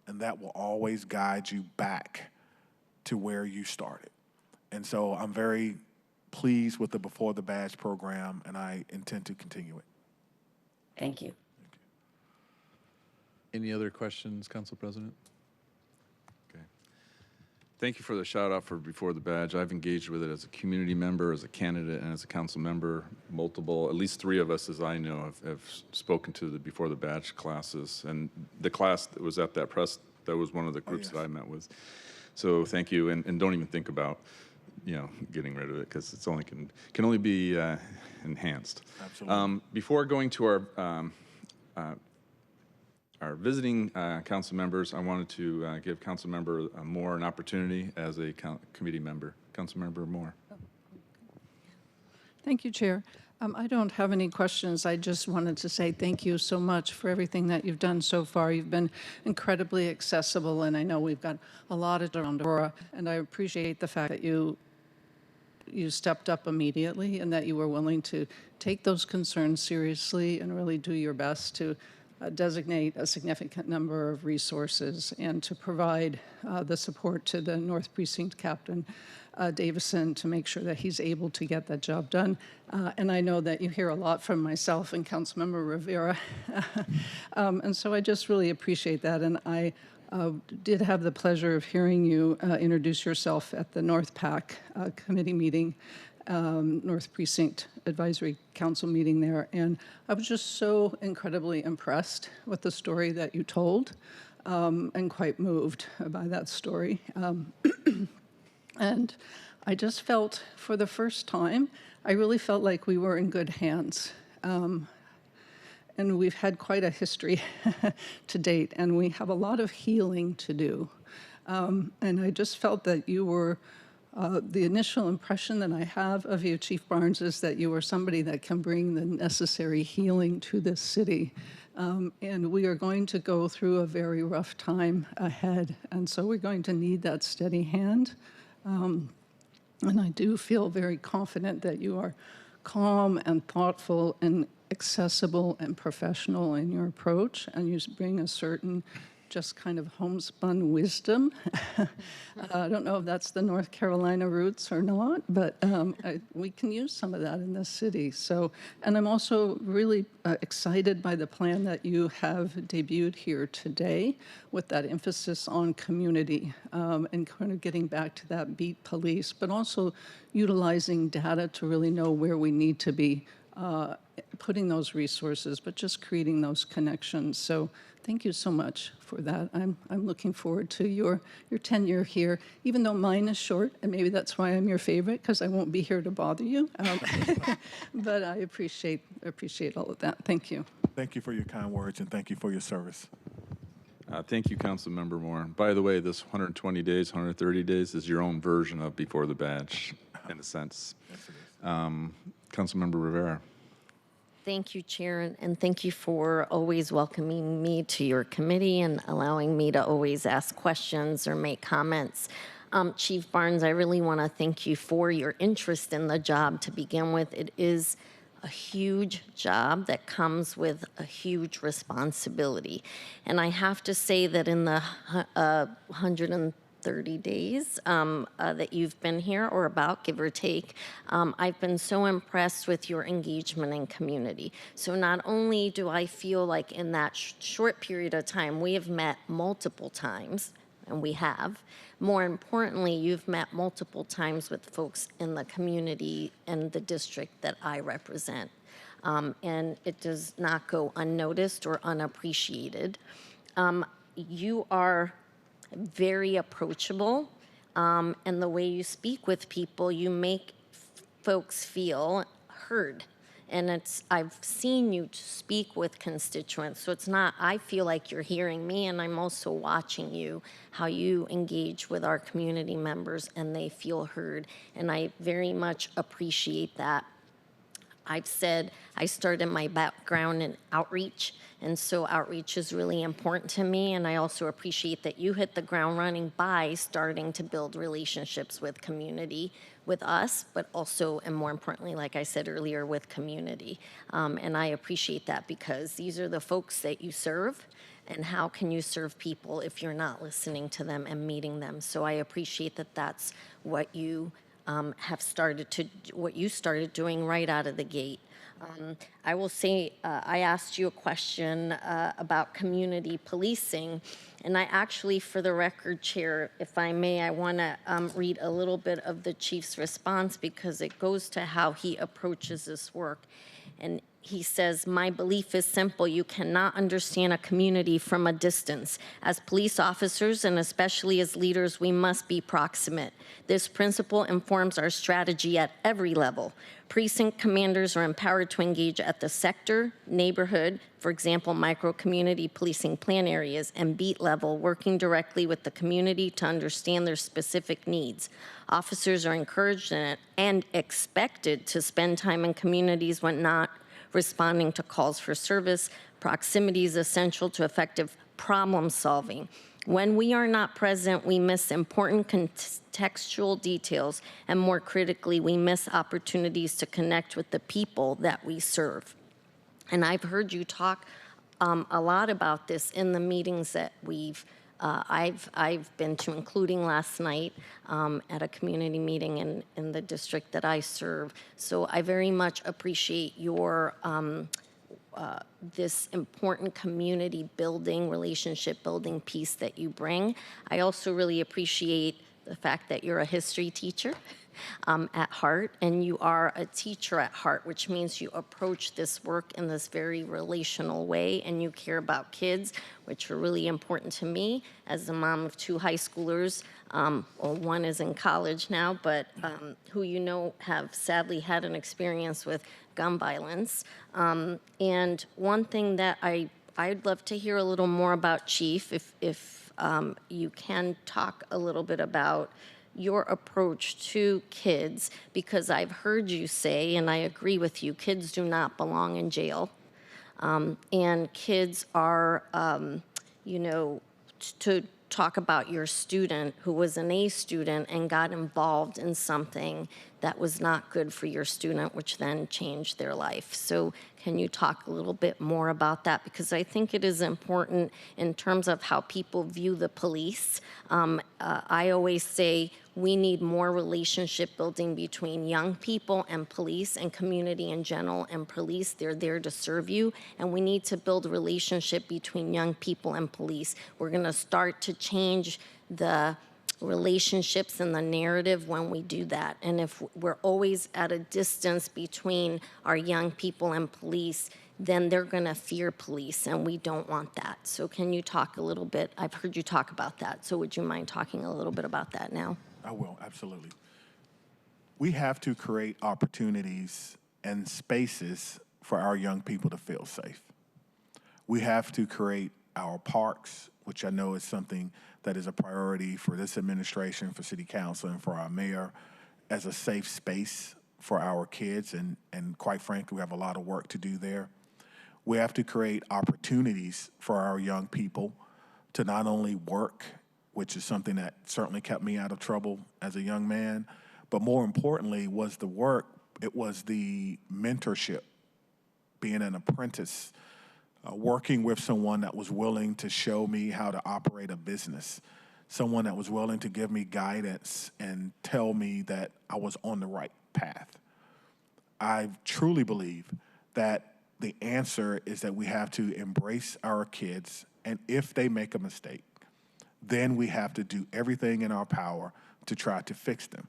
And that will always guide you back to where you started. And so I'm very pleased with the Before the Badge program, and I intend to continue it. Thank you. Any other questions, Council President? Okay. Thank you for the shout out for Before the Badge. I've engaged with it as a community member, as a candidate, and as a council member. At least 3 of us, as I know, have spoken to the Before the Badge classes. And the class that was at that press, that was one of the groups that I met with. So thank you, and don't even think about getting rid of it, because it's only can only be enhanced. Absolutely. Before going to our visiting council members, I wanted to give Council Member Moore an opportunity as a committee member. Council Member Moore. Thank you, Chair. I don't have any questions. I just wanted to say thank you so much for everything that you've done so far. You've been incredibly accessible, and I know we've got a lot of around Aurora, and I appreciate the fact that you stepped up immediately and that you were willing to take those concerns seriously and really do your best to designate a significant number of resources and to provide the support to the North Precinct Captain Davison to make sure that he's able to get that job done. And I know that you hear a lot from myself and Councilmember Rivera. And so I just really appreciate that. And I did have the pleasure of hearing you introduce yourself at the North PAC committee meeting, North Precinct Advisory Council meeting there. And I was just so incredibly impressed with the story that you told and quite moved by that story. And I just felt, for the first time, I really felt like we were in good hands. And we've had quite a history to date, and we have a lot of healing to do. And I just felt that you were, the initial impression that I have of you, Chief Barnes, is that you are somebody that can bring the necessary healing to this city. And we are going to go through a very rough time ahead, and so we're going to need that steady hand. And I do feel very confident that you are calm and thoughtful and accessible and professional in your approach, and you bring a certain just kind of homespun wisdom. I don't know if that's the North Carolina roots or not, but we can use some of that in this city. So, and I'm also really excited by the plan that you have debuted here today with that emphasis on community and kind of getting back to that beat police, but also utilizing data to really know where we need to be putting those resources, but just creating those connections. So thank you so much for that. I'm looking forward to your tenure here, even though mine is short, and maybe that's why I'm your favorite, because I won't be here to bother you. But I appreciate all of that. Thank you. Thank you for your kind words, and thank you for your service. Thank you, Councilmember Moore. By the way, this 120 days, 130 days is your own version of before the badge, in a sense. Yes, it is. Councilmember Rivera. Thank you, Chair, and thank you for always welcoming me to your committee and allowing me to always ask questions or make comments. Chief Barnes, I really want to thank you for your interest in the job to begin with. It is a huge job that comes with a huge responsibility. And I have to say that in the 130 days that you've been here, or about, give or take, I've been so impressed with your engagement in community. So not only do I feel like in that short period of time, we have met multiple times, and we have. More importantly, you've met multiple times with folks in the community and the district that I represent. And it does not go unnoticed or unappreciated. You are very approachable, and the way you speak with people, you make folks feel heard. And I've seen you speak with constituents, so it's not, I feel like you're hearing me, and I'm also watching you, how you engage with our community members and they feel heard. And I very much appreciate that. I've said I started my background in outreach, and so outreach is really important to me, and I also appreciate that you hit the ground running by starting to build relationships with community, with us, but also, and more importantly, like I said earlier, with community. And I appreciate that, because these are the folks that you serve, and how can you serve people if you're not listening to them and meeting them? So I appreciate that that's what you what you started doing right out of the gate. I will say, I asked you a question about community policing, and I actually, for the record, Chair, if I may, I want to read a little bit of the Chief's response, because it goes to how he approaches this work. And he says, "My belief is simple. You cannot understand a community from a distance. As police officers, and especially as leaders, we must be proximate. This principle informs our strategy at every level. Precinct commanders are empowered to engage at the sector, neighborhood, for example, micro-community policing plan areas, and beat level, working directly with the community to understand their specific needs. Officers are encouraged and expected to spend time in communities when not responding to calls for service. Proximity is essential to effective problem solving. When we are not present, we miss important contextual details, and more critically, we miss opportunities to connect with the people that we serve." And I've heard you talk a lot about this in the meetings that I've been to, including last night at a community meeting in the district that I serve. So I very much appreciate your this important community building, relationship building piece that you bring. I also really appreciate the fact that you're a history teacher at heart, and you are a teacher at heart, which means you approach this work in this very relational way, and you care about kids, which are really important to me as the mom of 2 high schoolers. Well, one is in college now, but who have sadly had an experience with gun violence. And one thing that I'd love to hear a little more about, Chief, if you can talk a little bit about your approach to kids, because I've heard you say, and I agree with you, kids do not belong in jail. And kids are, to talk about your student who was an A student and got involved in something that was not good for your student, which then changed their life. So can you talk a little bit more about that? Because I think it is important in terms of how people view the police. I always say we need more relationship building between young people and police and community in general and police. They're there to serve you, and we need to build a relationship between young people and police. We're going to start to change the relationships and the narrative when we do that. And if we're always at a distance between our young people and police, then they're going to fear police, and we don't want that. So can you talk a little bit? I've heard you talk about that, so would you mind talking a little bit about that now? I will, absolutely. We have to create opportunities and spaces for our young people to feel safe. We have to create our parks, which I know is something that is a priority for this administration, for City Council, and for our mayor, as a safe space for our kids, and quite frankly, we have a lot of work to do there. We have to create opportunities for our young people to not only work, which is something that certainly kept me out of trouble as a young man, but more importantly was the work. It was the mentorship, being an apprentice, working with someone that was willing to show me how to operate a business, someone that was willing to give me guidance and tell me that I was on the right path. I truly believe that the answer is that we have to embrace our kids, and if they make a mistake, then we have to do everything in our power to try to fix them.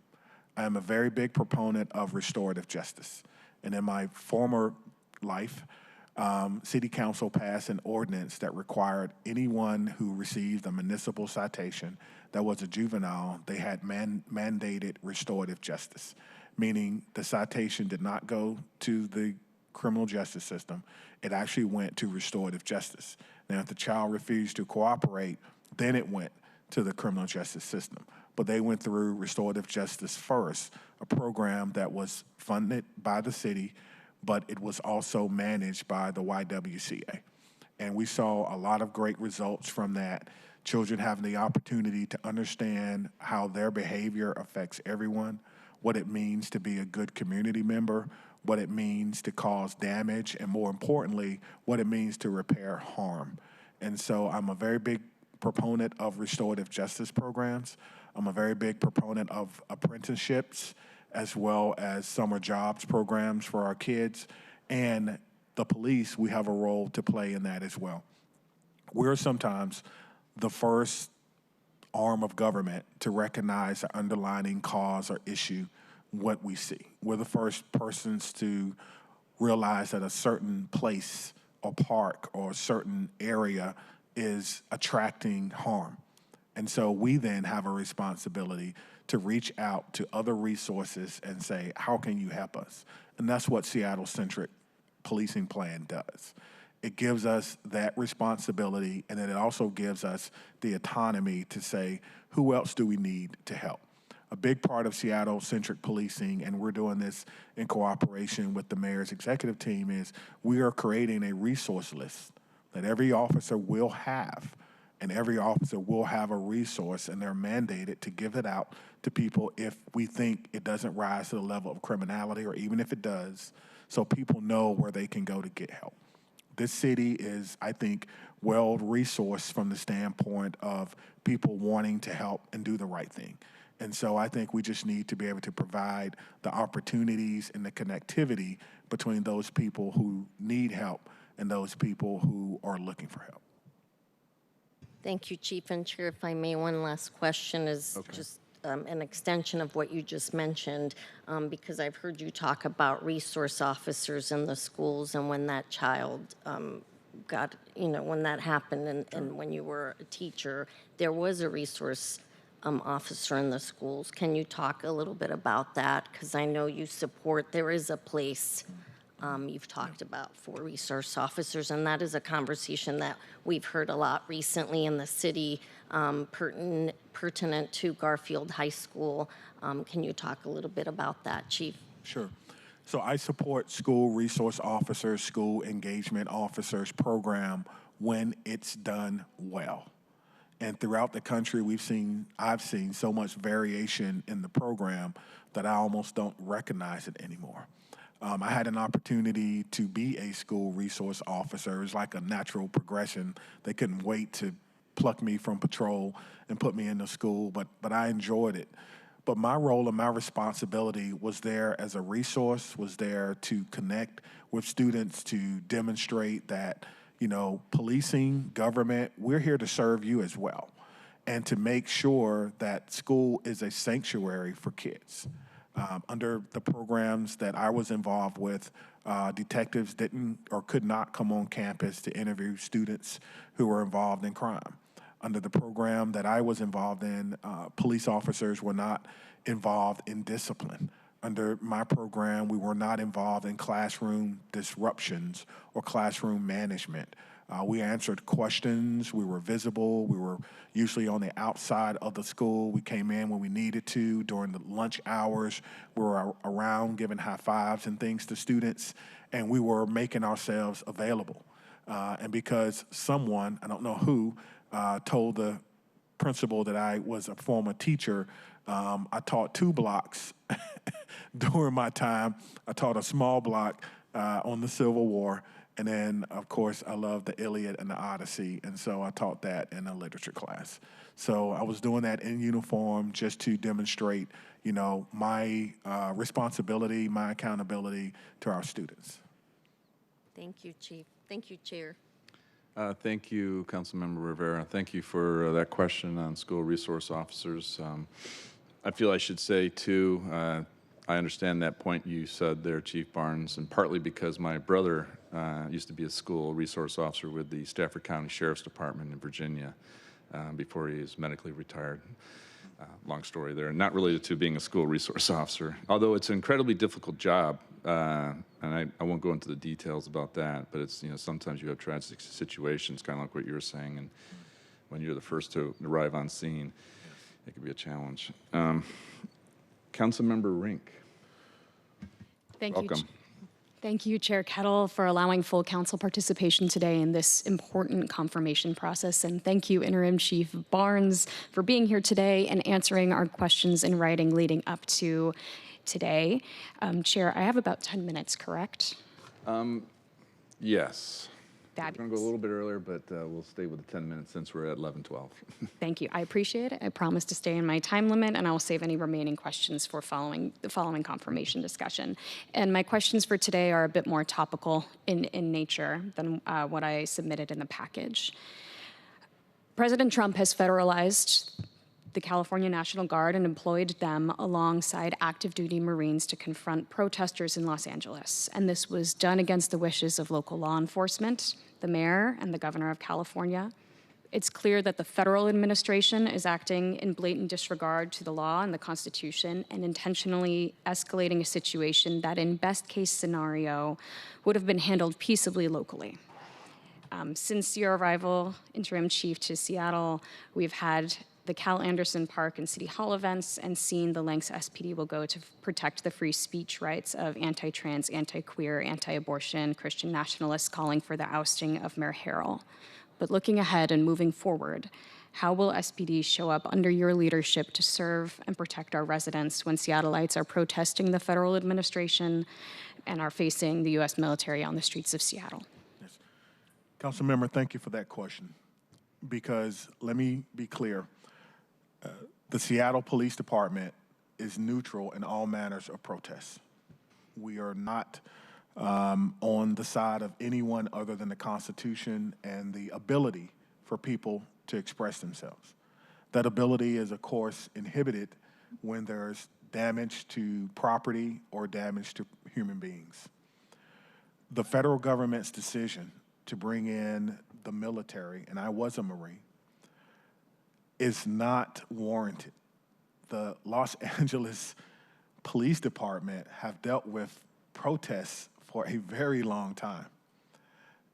I am a very big proponent of restorative justice. And in my former life, City Council passed an ordinance that required anyone who received a municipal citation that was a juvenile, they had mandated restorative justice, meaning the citation did not go to the criminal justice system. It actually went to restorative justice. Now, if the child refused to cooperate, then it went to the criminal justice system. But they went through restorative justice first, a program that was funded by the city, but it was also managed by the YWCA. And we saw a lot of great results from that. Children having the opportunity to understand how their behavior affects everyone, what it means to be a good community member, what it means to cause damage, and more importantly, what it means to repair harm. And so I'm a very big proponent of restorative justice programs. I'm a very big proponent of apprenticeships, as well as summer jobs programs for our kids. And the police, we have a role to play in that as well. We're sometimes the first arm of government to recognize the underlying cause or issue, what we see. We're the first persons to realize that a certain place or park or a certain area is attracting harm. And so we then have a responsibility to reach out to other resources and say, how can you help us? And that's what Seattle-centric policing plan does. It gives us that responsibility, and then it also gives us the autonomy to say, who else do we need to help? A big part of Seattle-centric policing, and we're doing this in cooperation with the mayor's executive team, is we are creating a resource list that every officer will have, and every officer will have a resource, and they're mandated to give it out to people if we think it doesn't rise to the level of criminality, or even if it does, so people know where they can go to get help. This city is, I think, well-resourced from the standpoint of people wanting to help and do the right thing. And so I think we just need to be able to provide the opportunities and the connectivity between those people who need help and those people who are looking for help. Thank you, Chief. And Chair, if I may, one last question is just an extension of what you just mentioned, because I've heard you talk about resource officers in the schools, and when that child got, when that happened, and when you were a teacher, there was a resource officer in the schools. Can you talk a little bit about that? Because I know you support, there is a place you've talked about for resource officers, and that is a conversation that we've heard a lot recently in the city, pertinent to Garfield High School. Can you talk a little bit about that, Chief? Sure. So I support school resource officers, school engagement officers program when it's done well. And throughout the country, I've seen so much variation in the program that I almost don't recognize it anymore. I had an opportunity to be a school resource officer. It was like a natural progression. They couldn't wait to pluck me from patrol and put me into school, but I enjoyed it. But my role and my responsibility was there as a resource, was there to connect with students, to demonstrate that, policing, government, we're here to serve you as well. and to make sure that school is a sanctuary for kids. Under the programs that I was involved with, detectives didn't or could not come on campus to interview students who were involved in crime. Under the program that I was involved in, police officers were not involved in discipline. Under my program, we were not involved in classroom disruptions or classroom management. We answered questions, we were visible, we were usually on the outside of the school. We came in when we needed to during the lunch hours. We were around giving high fives and things to students, and we were making ourselves available. And because someone, I don't know who, told the principal that I was a former teacher, I taught 2 blocks during my time. I taught a small block on the Civil War. And then, of course, I love the Iliad and the Odyssey, and so I taught that in a literature class. So I was doing that in uniform just to demonstrate, you know, my responsibility, my accountability to our students. Thank you, Chief. Thank you, Chair. Thank you, Councilmember Rivera. Thank you for that question on school resource officers. I feel I should say, too, I understand that point you said there, Chief Barnes, and partly because my brother used to be a school resource officer with the Stafford County Sheriff's Department in Virginia before he was medically retired. Long story there, not related to being a school resource officer, although it's an incredibly difficult job, and I won't go into the details about that, but it's, you know, sometimes you have tragic situations, kind of like what you were saying, and when you're the first to arrive on scene, it can be a challenge. Councilmember Rink. Thank Welcome. you. Thank you, Chair Kettle, for allowing full council participation today in this important confirmation process. And thank you, Interim Chief Barnes, for being here today and answering our questions in writing leading up to today. Chair, I have about 10 minutes, correct? Yes. Fabulous. We're going to go a little bit earlier, but we'll stay with the 10 minutes since we're at 11:12. Thank you. I appreciate it. I promise to stay in my time limit, and I will save any remaining questions for the following confirmation discussion. And my questions for today are a bit more topical in nature than what I submitted in the package. President Trump has federalized the California National Guard and employed them alongside active duty Marines to confront protesters in Los Angeles. And this was done against the wishes of local law enforcement, the mayor, and the governor of California. It's clear that the federal administration is acting in blatant disregard to the law and the Constitution and intentionally escalating a situation that in best case scenario would have been handled peaceably locally. Since your arrival, Interim Chief, to Seattle, we've had the Cal Anderson Park and City Hall events and seen the lengths SPD will go to protect the free speech rights of anti-trans, anti-queer, anti-abortion Christian nationalists calling for the ousting of Mayor Harrell. But looking ahead and moving forward, how will SPD show up under your leadership to serve and protect our residents when Seattleites are protesting the federal administration and are facing the U.S. military on the streets of Seattle? Yes. Councilmember, thank you for that question, because let me be clear. The Seattle Police Department is neutral in all manners of protests. We are not on the side of anyone other than the Constitution and the ability for people to express themselves. That ability is, of course, inhibited when there's damage to property or damage to human beings. The federal government's decision to bring in the military, and I was a Marine, is not warranted. The Los Angeles Police Department have dealt with protests for a very long time.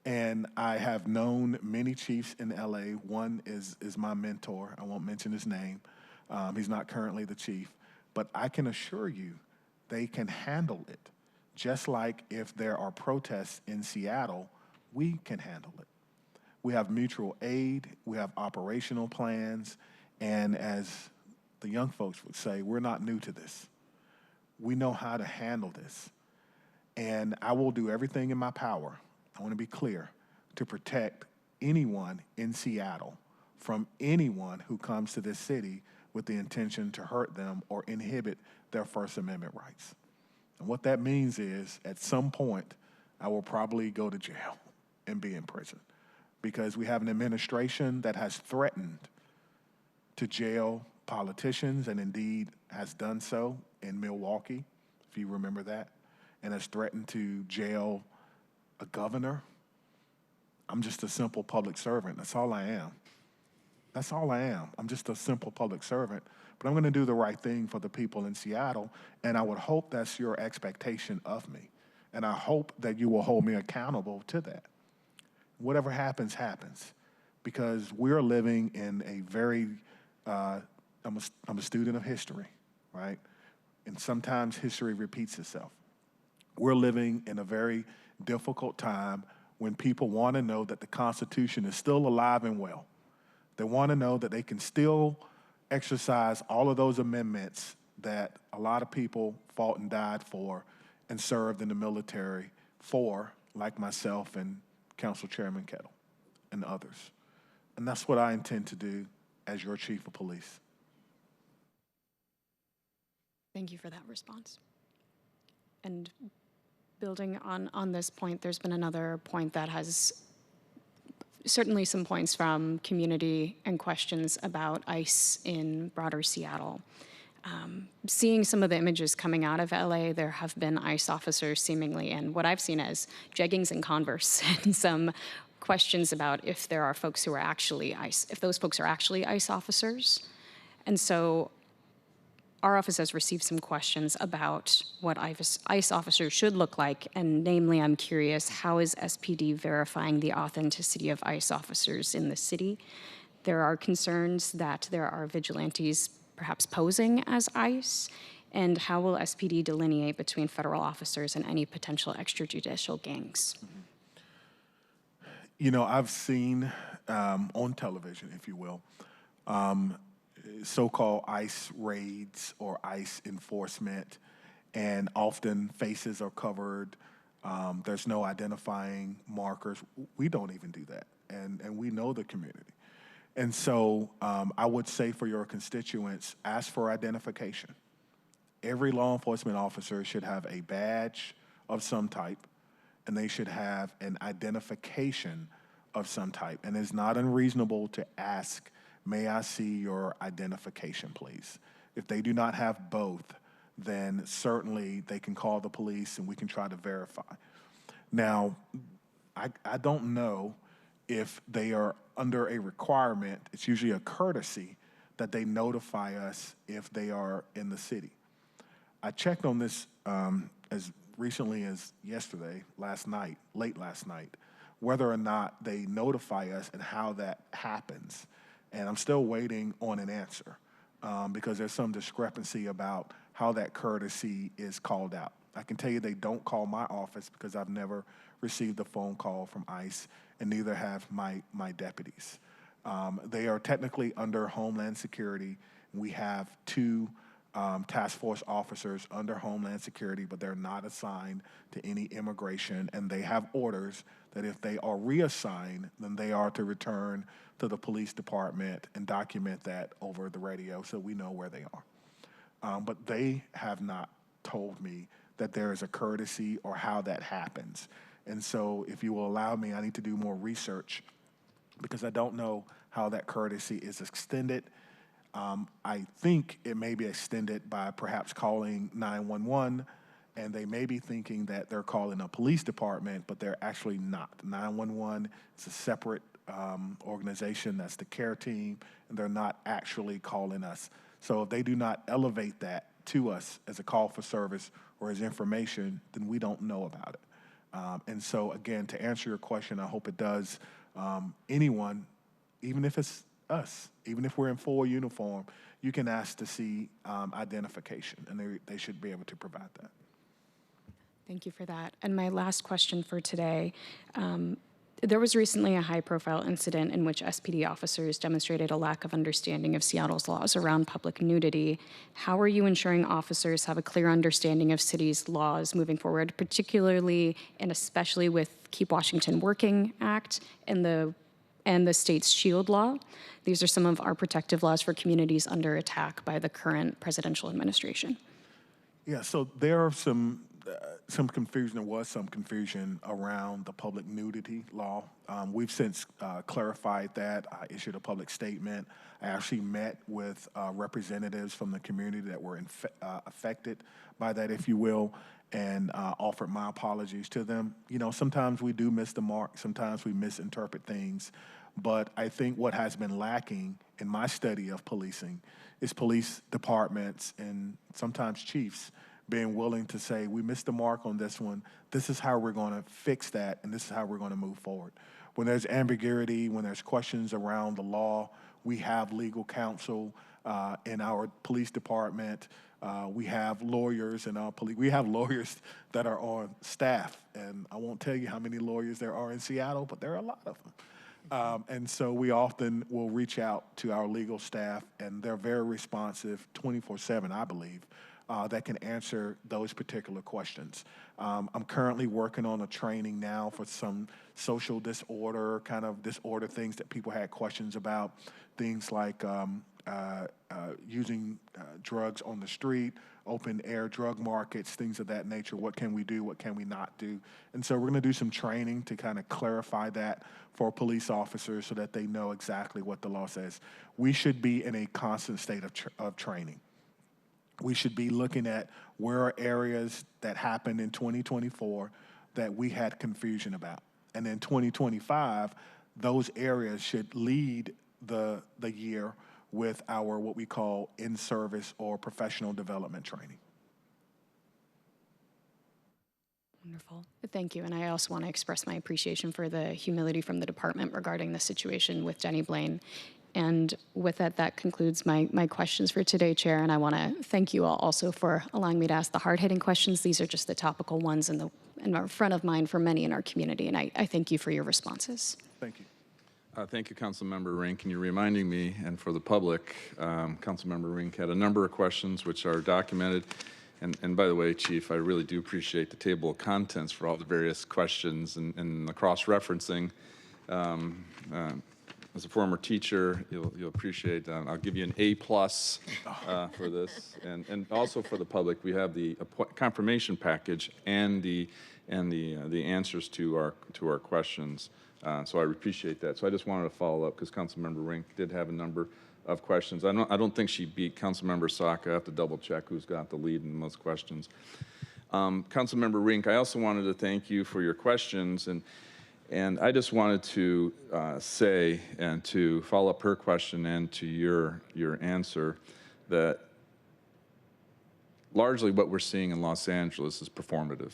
And I have known many chiefs in LA. One is my mentor. I won't mention his name. He's not currently the chief. But I can assure you they can handle it. Just like if there are protests in Seattle, we can handle it. We have mutual aid, we have operational plans, and as the young folks would say, we're not new to this. We know how to handle this. And I will do everything in my power, I want to be clear, to protect anyone in Seattle from anyone who comes to this city with the intention to hurt them or inhibit their First Amendment rights. And what that means is, at some point, I will probably go to jail and be in prison, because we have an administration that has threatened to jail politicians, and indeed has done so in Milwaukee, if you remember that, and has threatened to jail a governor. I'm just a simple public servant. That's all I am. That's all I am. I'm just a simple public servant. But I'm going to do the right thing for the people in Seattle, and I would hope that's your expectation of me. And I hope that you will hold me accountable to that. Whatever happens, happens. Because we're living in a very, I'm a student of history, right? And sometimes history repeats itself. We're living in a very difficult time when people want to know that the Constitution is still alive and well. They want to know that they can still exercise all of those amendments that a lot of people fought and died for and served in the military for, like myself and Council Chairman Kettle and others. And that's what I intend to do as your chief of police. Thank you for that response. And building on this point, there's been another point that has certainly some points from community and questions about ICE in broader Seattle. Seeing some of the images coming out of LA, there have been ICE officers seemingly in what I've seen as jeggings and Converse, and some questions about if there are folks who are actually ICE, if those folks are actually ICE officers. And so our office has received some questions about what ICE officers should look like, and namely, I'm curious, how is SPD verifying the authenticity of ICE officers in the city? There are concerns that there are vigilantes perhaps posing as ICE, and how will SPD delineate between federal officers and any potential extrajudicial gangs? You know, I've seen on television, if you will, so-called ICE raids or ICE enforcement, and often faces are covered. There's no identifying markers. We don't even do that, and we know the community. And so I would say for your constituents, ask for identification. Every law enforcement officer should have a badge of some type, and they should have an identification of some type. And it's not unreasonable to ask, may I see your identification, please? If they do not have both, then certainly they can call the police and we can try to verify. Now, I don't know if they are under a requirement. It's usually a courtesy that they notify us if they are in the city. I checked on this as recently as yesterday, late last night, whether or not they notify us and how that happens. And I'm still waiting on an answer because there's some discrepancy about how that courtesy is called out. I can tell you they don't call my office because I've never received a phone call from ICE, and neither have my deputies. They are technically under Homeland Security. We have two task force officers under Homeland Security, but they're not assigned to any immigration, and they have orders that if they are reassigned, then they are to return to the police department and document that over the radio so we know where they are. But they have not told me that there is a courtesy or how that happens. And so if you will allow me, I need to do more research because I don't know how that courtesy is extended. I think it may be extended by perhaps calling 911, and they may be thinking that they're calling a police department, but they're actually not. 911 is a separate organization, that's the care team, and they're not actually calling us. So if they do not elevate that to us as a call for service or as information, then we don't know about it. And so again, to answer your question, I hope it does, anyone, even if it's us, even if we're in full uniform, you can ask to see identification, and they should be able to provide that. Thank you for that. And my last question for today, there was recently a high-profile incident in which SPD officers demonstrated a lack of understanding of Seattle's laws around public nudity. How are you ensuring officers have a clear understanding of city's laws moving forward, particularly and especially with Keep Washington Working Act and the state's SHIELD law? These are some of our protective laws for communities under attack by the current presidential administration. Yeah, so there are some some confusion. There was some confusion around the public nudity law. We've since clarified that. I issued a public statement. I actually met with representatives from the community that were affected by that, if you will, and offered my apologies to them. You know, sometimes we do miss the mark. Sometimes we misinterpret things. But I think what has been lacking in my study of policing is police departments and sometimes chiefs being willing to say, we missed the mark on this one. This is how we're going to fix that, and this is how we're going to move forward. When there's ambiguity, when there's questions around the law, we have legal counsel in our police department. We have lawyers in our police. We have lawyers that are on staff, and I won't tell you how many lawyers there are in Seattle, but there are a lot of them. And so we often will reach out to our legal staff, and they're very responsive 24/7, I believe, that can answer those particular questions. I'm currently working on a training now for some social disorder, kind of disorder things that people had questions about, things like using drugs on the street, open air drug markets, things of that nature. What can we do? What can we not do? And so we're going to do some training to kind of clarify that for police officers so that they know exactly what the law says. We should be in a constant state of training. We should be looking at where are areas that happened in 2024 that we had confusion about. And in 2025, those areas should lead the year with our what we call in-service or professional development training. Wonderful. Thank you. And I also want to express my appreciation for the humility from the department regarding the situation with Jenny Blaine. And with that, that concludes my questions for today, Chair. And I want to thank you all also for allowing me to ask the hard-hitting questions. These are just the topical ones in our front of mind for many in our community. And I thank you for your responses. Thank you. Thank you, Councilmember Rink. And you're reminding me, and for the public, Councilmember Rink had a number of questions which are documented. And by the way, Chief, I really do appreciate the table of contents for all the various questions and the cross-referencing. As a former teacher, you'll appreciate. I'll give you an A+ for this, and also for the public, we have the confirmation package and the answers to our questions. So I appreciate that. So I just wanted to follow up because Councilmember Rink did have a number of questions. I don't think she beat Councilmember Saka. I have to double check who's got the lead in most questions. Councilmember Rink, I also wanted to thank you for your questions, and I just wanted to say, and to follow up her question and to your answer, that largely what we're seeing in Los Angeles is performative.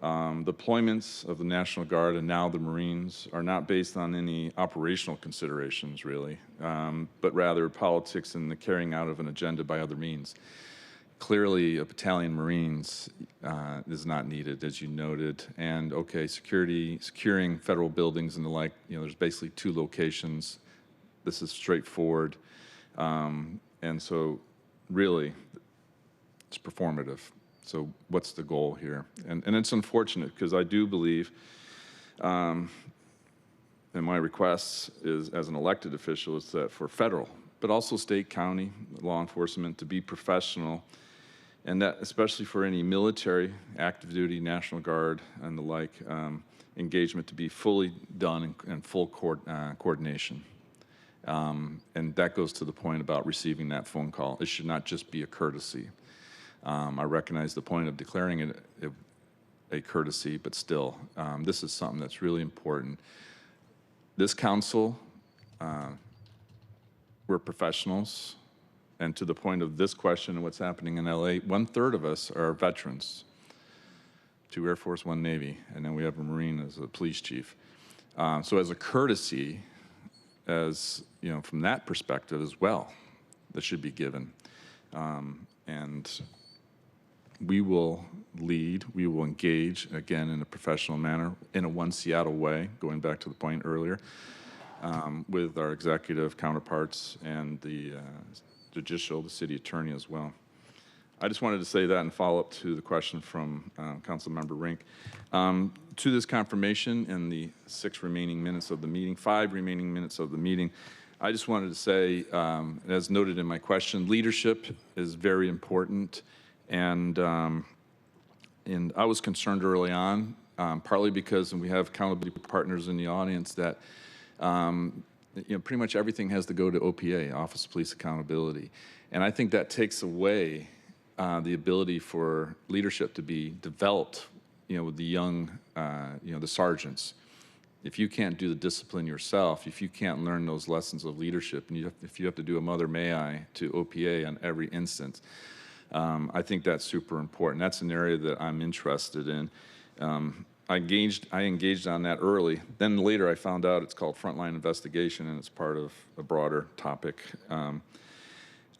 Deployments of the National Guard and now the Marines are not based on any operational considerations, really, but rather politics and the carrying out of an agenda by other means. Clearly, a battalion Marines is not needed, as you noted. And okay, securing federal buildings and the like, there's basically two locations. This is straightforward. And so really, it's performative. So what's the goal here? And it's unfortunate because I do believe, and my request is, as an elected official, is that for federal, but also state, county, law enforcement to be professional, and that especially for any military, active duty, National Guard, and the like, engagement to be fully done in full coordination. And that goes to the point about receiving that phone call. It should not just be a courtesy. I recognize the point of declaring it a courtesy, but still, this is something that's really important. This council, we're professionals, and to the point of this question and what's happening in LA, 1/3 of us are veterans, 2 Air Force, 1 Navy, and then we have a Marine as a police chief. So as a courtesy, as from that perspective as well, that should be given. And we will lead, we will engage, again, in a professional manner, in a One Seattle way, going back to the point earlier, with our executive counterparts and the judicial, the city attorney as well. I just wanted to say that and follow up to the question from Councilmember Rink. To this confirmation in the 5 remaining minutes of the meeting, I just wanted to say, as noted in my question, leadership is very important, and And I was concerned early on, partly because, and we have accountability partners in the audience, that pretty much everything has to go to OPA, Office of Police Accountability. And I think that takes away the ability for leadership to be developed, with the young, the sergeants. If you can't do the discipline yourself, if you can't learn those lessons of leadership, and if you have to do a mother may I to OPA on every instance, I think that's super important. That's an area that I'm interested in. I engaged on that early. Then later I found out it's called frontline investigation, and it's part of a broader topic. And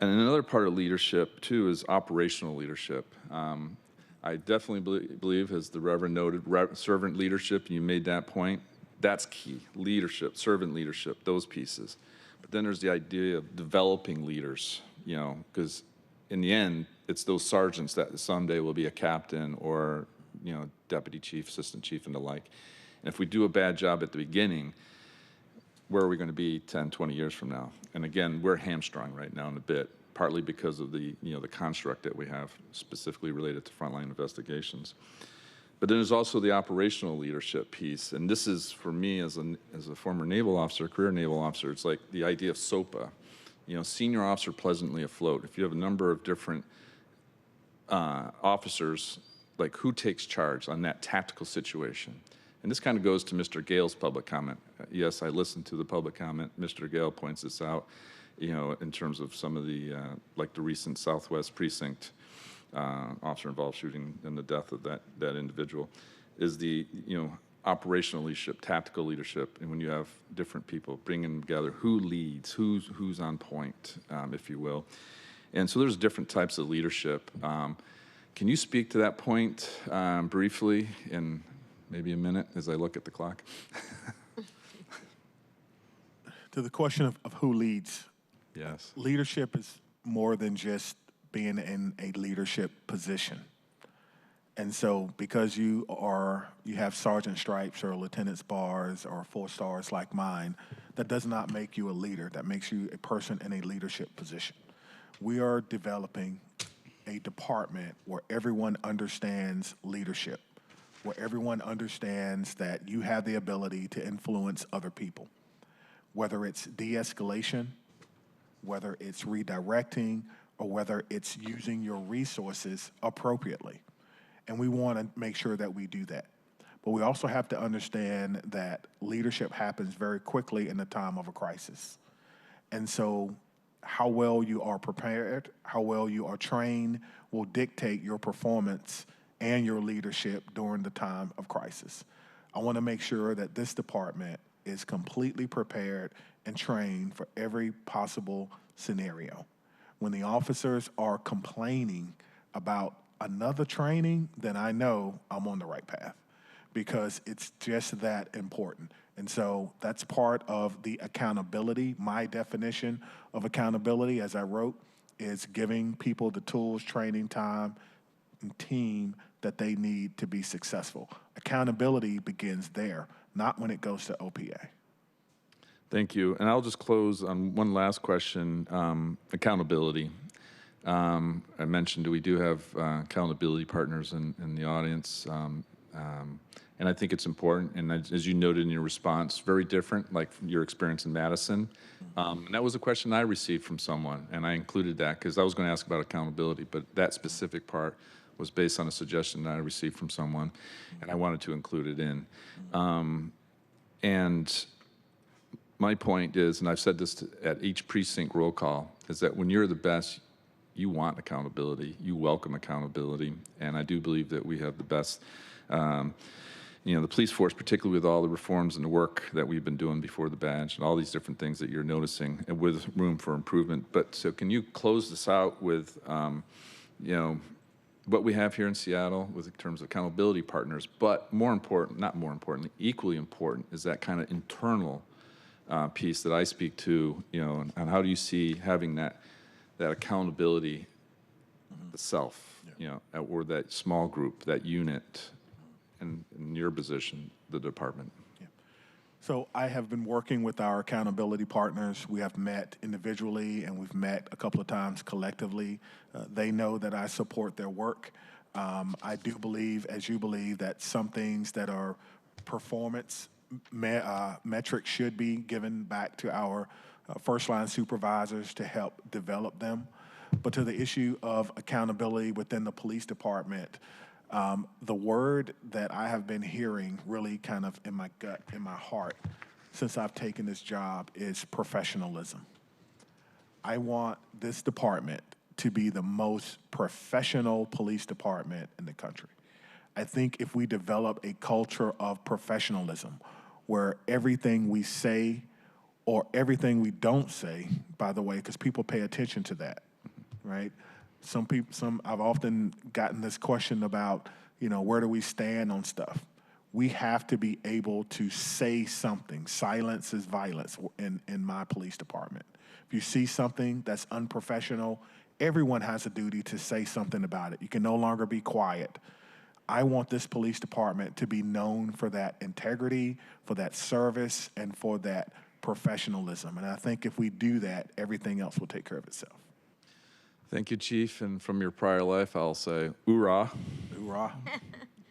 another part of leadership, too, is operational leadership. I definitely believe, as the Reverend noted, servant leadership, and you made that point. That's key. Leadership, servant leadership, those pieces. But then there's the idea of developing leaders, because in the end, it's those sergeants that someday will be a captain or, deputy chief, assistant chief, and the like. And if we do a bad job at the beginning, where are we going to be 10, 20 years from now? And again, we're hamstrung right now in a bit, partly because of the, the construct that we have specifically related to frontline investigations. But then there's also the operational leadership piece. And this is, for me, as a former naval officer, career naval officer, it's like the idea of SOPA, senior officer pleasantly afloat. If you have a number of different officers, like who takes charge on that tactical situation? And this kind of goes to Mr. Gale's public comment. Yes, I listened to the public comment. Mr. Gale points this out, in terms of some of the, like the recent Southwest Precinct officer-involved shooting and the death of that individual, is the, operational leadership, tactical leadership, and when you have different people bringing together who leads, who's on point, if you will. And so there's different types of leadership. Can you speak to that point briefly in maybe a minute as I look at the clock? To the question of who leads. Yes. Leadership is more than just being in a leadership position. And so because you have sergeant stripes or lieutenant's bars or 4 stars like mine, that does not make you a leader. That makes you a person in a leadership position. We are developing a department where everyone understands leadership, where everyone understands that you have the ability to influence other people, whether it's de-escalation, whether it's redirecting, or whether it's using your resources appropriately. And we want to make sure that we do that. But we also have to understand that leadership happens very quickly in the time of a crisis. And so how well you are prepared, how well you are trained will dictate your performance and your leadership during the time of crisis. I want to make sure that this department is completely prepared and trained for every possible scenario. When the officers are complaining about another training, then I know I'm on the right path because it's just that important. And so that's part of the accountability. My definition of accountability, as I wrote, is giving people the tools, training, time, and team that they need to be successful. Accountability begins there, not when it goes to OPA. Thank you. And I'll just close on one last question, accountability. I mentioned we do have accountability partners in the audience, and I think it's important. And as you noted in your response, very different, like your experience in Madison. And that was a question I received from someone, and I included that because I was going to ask about accountability, but that specific part was based on a suggestion that I received from someone, and I wanted to include it in. And my point is, and I've said this at each precinct roll call, is that when you're the best, you want accountability, you welcome accountability, and I do believe that we have the best, the police force, particularly with all the reforms and the work that we've been doing before the badge and all these different things that you're noticing, and with room for improvement. But so can you close this out with, what we have here in Seattle with in terms of accountability partners, but equally important is that kind of internal piece that I speak to, and how do you see having that accountability, the self, or that small group, that unit, and in your position, the department? So I have been working with our accountability partners. We have met individually and we've met a couple of times collectively. They know that I support their work. I do believe, as you believe, that some things that are performance metrics should be given back to our first line supervisors to help develop them. But to the issue of accountability within the police department, the word that I have been hearing really kind of in my gut, in my heart, since I've taken this job is professionalism. I want this department to be the most professional police department in the country. I think if we develop a culture of professionalism where everything we say or everything we don't say, by the way, because people pay attention to that, right? I've often gotten this question about, where do we stand on stuff? We have to be able to say something. Silence is violence in my police department. If you see something that's unprofessional, everyone has a duty to say something about it. You can no longer be quiet. I want this police department to be known for that integrity, for that service, and for that professionalism. And I think if we do that, everything else will take care of itself. Thank you, Chief. And from your prior life, I'll say, hoorah. Hoorah.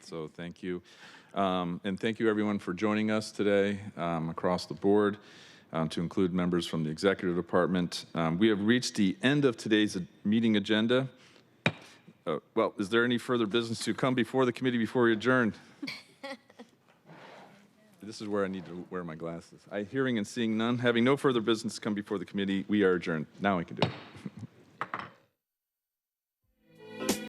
So thank you. And thank you, everyone, for joining us today across the board, to include members from the Executive Department. We have reached the end of today's meeting agenda. Well, is there any further business to come before the committee before we adjourn? This is where I need to wear my glasses. Hearing and seeing none, having no further business to come before the committee, we are adjourned. Now I can do it.